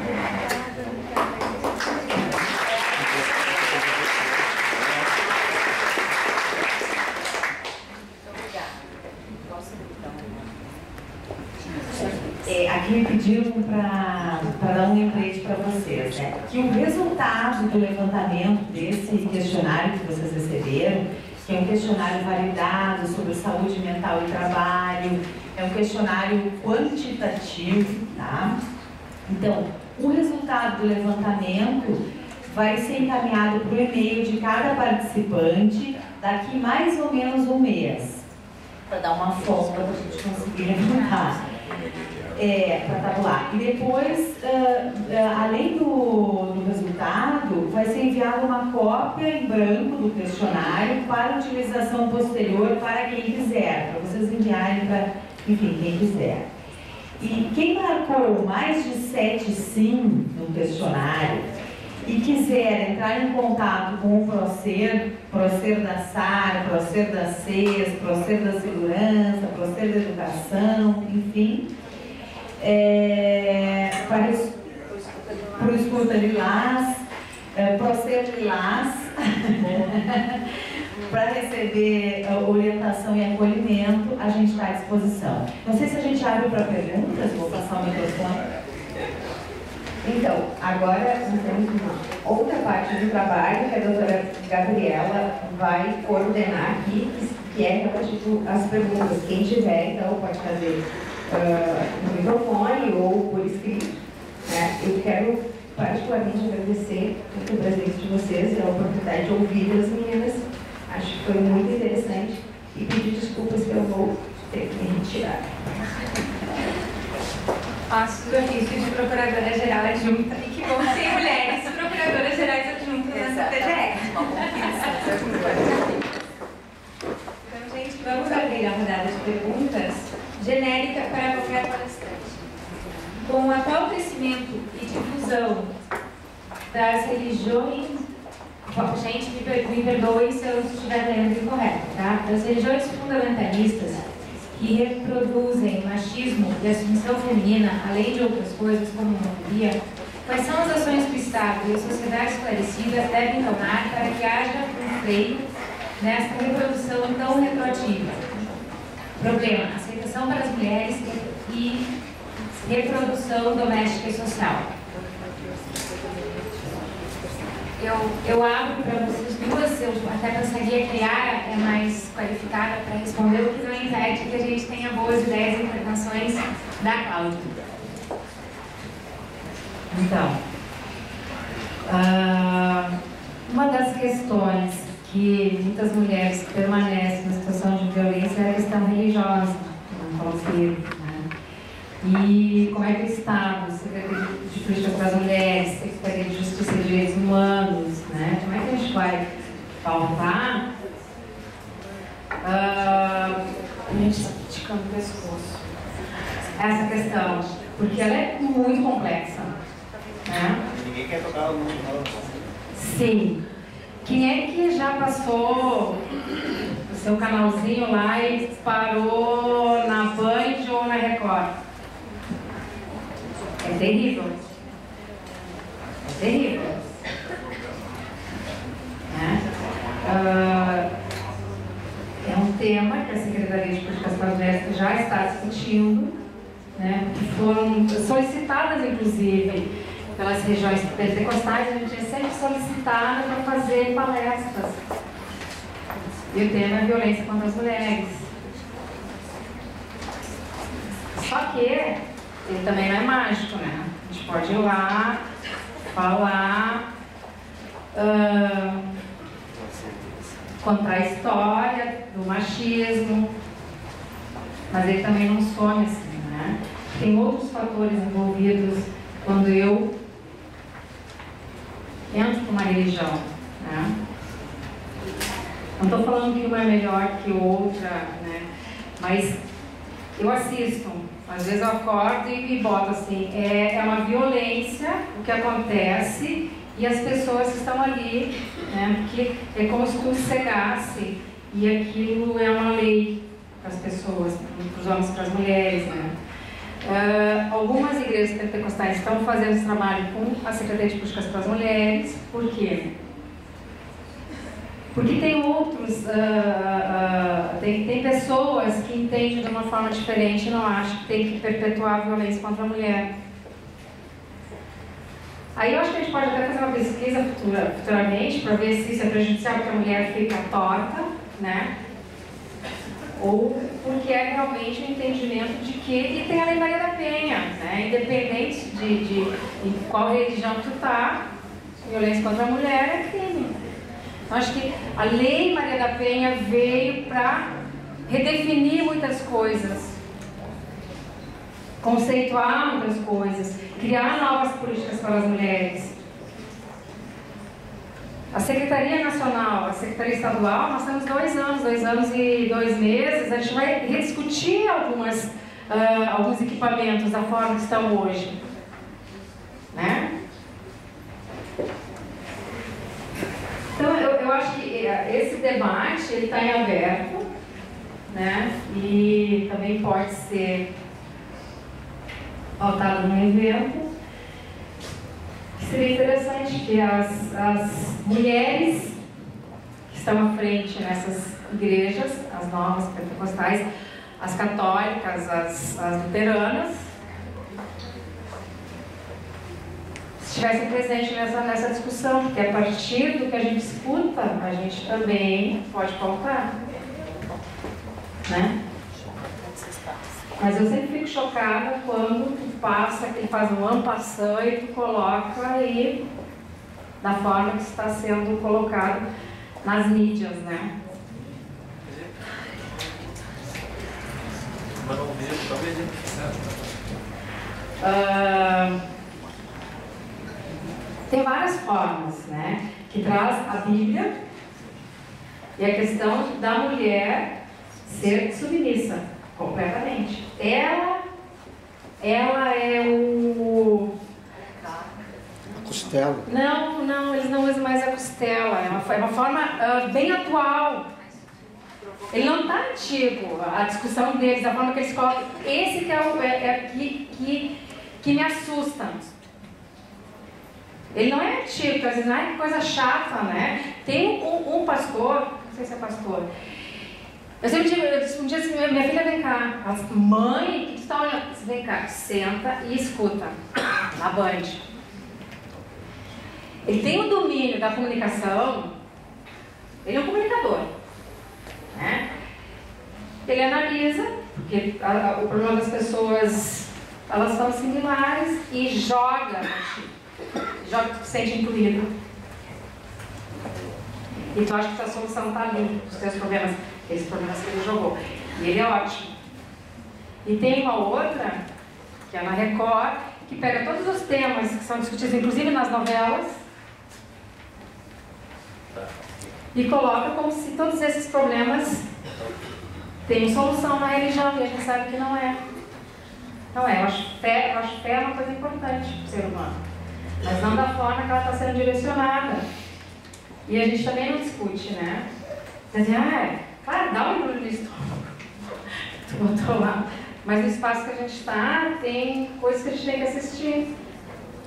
Aqui me pediram para dar um lembrete para vocês, né? Que o resultado do levantamento desse questionário que vocês receberam, que é um questionário validado sobre saúde mental e trabalho, é um questionário quantitativo, tá? Então, o resultado do levantamento vai ser encaminhado para o e-mail de cada participante daqui mais ou menos um mês, para dar uma folga para a gente conseguir levantar. Para tabular. E depois, além do resultado, vai ser enviada uma cópia em branco do questionário para utilização posterior para quem quiser, para vocês enviarem para, enfim, quem quiser. E quem marcou mais de 7 sim no questionário e quiser entrar em contato com o Procer da SAR, Procer da CES, Procer da Segurança, Procer da Educação, enfim, para o Escuta Lilás, Procer Lilás, para receber orientação e acolhimento, a gente está à disposição. Não sei se a gente abre para perguntas, vou passar o microfone. Então, agora nós temos uma outra parte do trabalho que a doutora Gabriela vai coordenar aqui, que é as perguntas. Quem tiver, então, pode fazer no microfone ou por escrito. Né? Eu quero particularmente agradecer muito o presente de vocês e a oportunidade de ouvir as meninas. Acho que foi muito interessante e pedir desculpas que eu vou ter que me retirar. Nosso ofício de procuradora-geral adjunta, e que bom ter mulheres procuradoras gerais adjuntas nessa PGE. Então, gente, vamos abrir a rodada de perguntas genérica para qualquer palestrante. Com o atual crescimento e difusão das religiões, gente, me perdoem se eu estiver lendo incorreto, tá? Das religiões fundamentalistas que reproduzem machismo e a submissão feminina, além de outras coisas como homofobia, quais são as ações que o Estado e a sociedade esclarecida devem tomar para que haja um freio nesta reprodução tão retroativa? Problema: aceitação para as mulheres e reprodução doméstica e social. Eu abro para vocês duas, eu até pensaria que a Yara é mais qualificada para responder, porque eu impede que a gente tenha boas ideias e intervenções da Cláudia. Então, uma das questões que muitas mulheres permanecem na situação de violência é a questão religiosa, não confio, né? E como é que o Estado, Secretaria de Política para as Mulheres, Secretaria de Justiça e Direitos Humanos, né? Como é que a gente vai pautar a gente está esticando o pescoço essa questão, porque ela é muito complexa, né? Ninguém quer tocar no mundo. Sim. Quem é que já passou o seu canalzinho lá e parou na Band ou na Record? É terrível. É terrível. É um tema que a Secretaria de Políticas para as Mulheres já está discutindo, né, que foram solicitadas, inclusive, pelas regiões pentecostais. A gente é sempre solicitada para fazer palestras. E o tema é a violência contra as mulheres. Só que ele também não é mágico, né? A gente pode ir lá, falar, contar a história do machismo, mas ele também não some assim, né? Tem outros fatores envolvidos quando eu entro com uma religião, né? Não estou falando que uma é melhor que outra, né? Mas eu assisto, às vezes eu acordo e me boto assim, é uma violência o que acontece e as pessoas que estão ali, né? Porque é como se tudo cegasse e aquilo é uma lei para as pessoas, para os homens e para as mulheres, né? Algumas igrejas pentecostais estão fazendo esse trabalho com a Secretaria de Políticas para as Mulheres. Por quê? Porque tem outros, tem pessoas que entendem de uma forma diferente e não acham que tem que perpetuar a violência contra a mulher. Aí eu acho que a gente pode até fazer uma pesquisa futuramente para ver se isso é prejudicial porque a mulher fica torta, né? Ou porque é realmente um entendimento de que, e tem a Lei Maria da Penha, né? Independente de qual religião tu tá, violência contra a mulher é crime. Então acho que a Lei Maria da Penha veio para redefinir muitas coisas, conceituar muitas coisas, criar novas políticas para as mulheres. A Secretaria Nacional, a Secretaria Estadual, nós temos 2 anos e 2 meses, a gente vai rediscutir alguns equipamentos da forma que estão hoje, né? Então, eu acho que esse debate está em aberto, né? E também pode ser pautado no evento. Seria interessante que as mulheres que estão à frente nessas igrejas, as novas pentecostais, as católicas, as luteranas, estivessem presentes nessa discussão, porque a partir do que a gente escuta, a gente também pode pautar, né? Mas eu sempre fico chocada quando tu passa, que faz um en passant e tu coloca aí da forma que está sendo colocado nas mídias, né? Mas não vejo, talvez tem várias formas, né? Que traz a Bíblia e a questão da mulher ser submissa completamente. Ela é o... A costela. Não, eles não usam mais a costela. É uma forma bem atual. Ele não está antigo, a discussão deles, a forma que eles colocam. Esse que é que me assusta. Ele não é antigo, às vezes não é coisa chata, né? Tem um pastor, não sei se é pastor. Eu sempre disse, um dia assim, minha filha, vem cá. Ela disse, mãe, o que tu está olhando? Disse, vem cá, senta e escuta. Na Band. Ele tem o domínio da comunicação, ele é um comunicador, né? Ele analisa, porque o problema das pessoas, elas são similares, e joga que tu se sente incluído. E tu acha que a solução está ali, os teus problemas, esses problemas que ele jogou. E ele é ótimo. E tem uma outra, que é na Record, que pega todos os temas que são discutidos, inclusive nas novelas, e coloca como se todos esses problemas têm solução na religião, e a gente sabe que não é. Não é. Eu acho fé é uma coisa importante para o ser humano, mas não da forma que ela está sendo direcionada. E a gente também não discute, né? Quer dizer, claro, dá um embrulho no estômago. Tu botou lá. Mas no espaço que a gente está, tem coisas que a gente tem que assistir.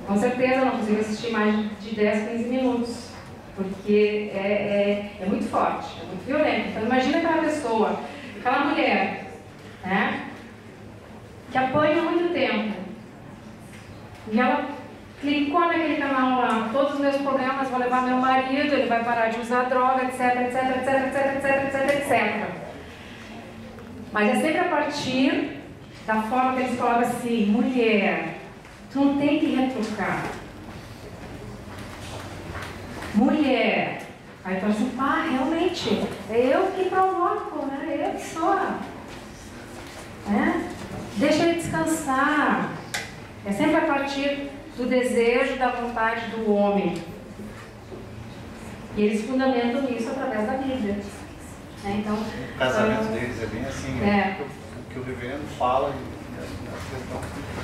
Com certeza eu não consigo assistir mais de 10, 15 minutos. Porque é muito forte, é muito violento. Então imagina aquela pessoa, aquela mulher, né? Que apanha há muito tempo. E ela clicou naquele canal lá, todos os meus problemas, vou levar meu marido, ele vai parar de usar droga, etc, etc, etc, etc, etc, etc, etc. Mas é sempre a partir da forma que eles colocam assim, mulher, tu não tem que retrucar. Mulher. Aí tu assim, realmente, é eu que provoco, né? É eu que sou. Né? Deixa ele descansar. É sempre a partir do desejo, da vontade do homem. E eles fundamentam isso através da Bíblia. Então, o casamento deles é bem assim, o que o reverendo fala,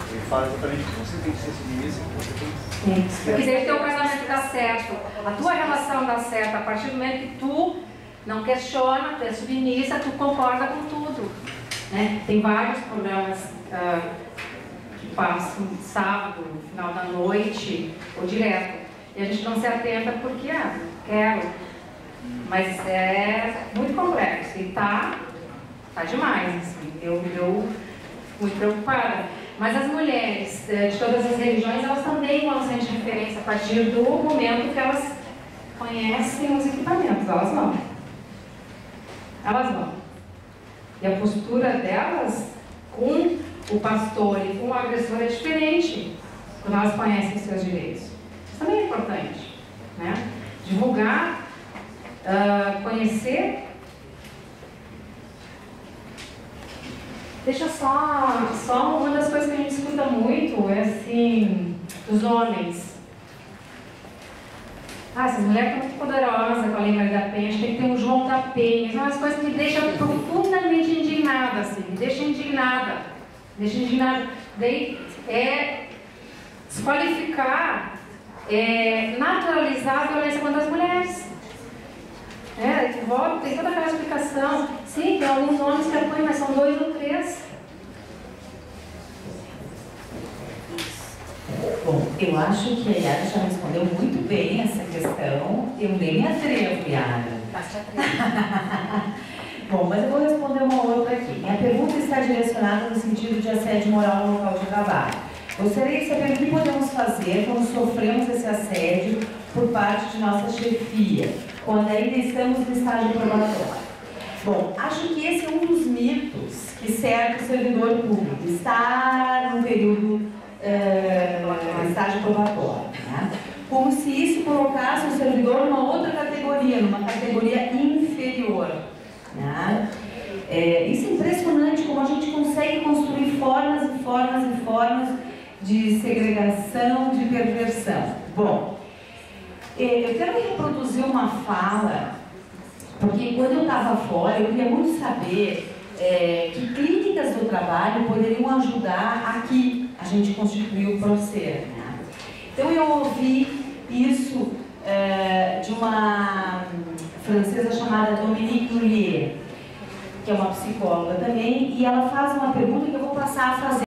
ele fala exatamente que você tem que ser submissa, que você tem que ser... Porque daí o teu casamento dá certo, a tua relação dá certo, a partir do momento que tu não questiona, tu é submissa, tu concorda com tudo. Né? Tem vários programas que passam sábado, no final da noite, ou direto. E a gente não se atenta porque, quero. Mas é muito complexo. E tá demais, assim. Eu fico muito preocupada. Mas as mulheres de todas as religiões, elas também vão ser de referência a partir do momento que elas conhecem os equipamentos. Elas vão. Elas vão. E a postura delas com o pastor e com o agressor é diferente quando elas conhecem os seus direitos. Isso também é importante, né? Divulgar, conhecer. Deixa só uma das coisas que a gente escuta muito é assim, dos homens. Essas mulheres estão muito poderosas com a Lei Maria da Penha, a gente tem que ter um João da Penha. São as coisas que me deixam profundamente indignada, assim, me deixam indignada. Daí desqualificar, naturalizar a violência contra as mulheres. Tem toda aquela explicação. Sim, tem alguns homens que apanham, mas são 2 ou 3. Bom, eu acho que a Yara já respondeu muito bem essa questão. Eu nem me atrevo, Yara. Bom, mas eu vou responder uma outra aqui. Minha pergunta está direcionada no sentido de assédio moral no local de trabalho. Gostaria de saber o que podemos fazer quando sofremos esse assédio por parte de nossa chefia, quando ainda estamos no estágio probatório. Bom, acho que esse é um dos mitos que cerca o servidor público, estar no período estágio probatório, né? Como se isso colocasse o servidor numa outra categoria, numa categoria inferior, né? Isso é impressionante como a gente consegue construir formas e formas e formas de segregação, de perversão. Bom, eu quero reproduzir uma fala, porque quando eu estava fora, eu queria muito saber que clínicas do trabalho poderiam ajudar aqui a gente constituir o processo. Né? Então eu ouvi isso de uma francesa chamada Dominique Mullier. que é uma psicóloga também, e ela faz uma pergunta que eu vou passar a fazer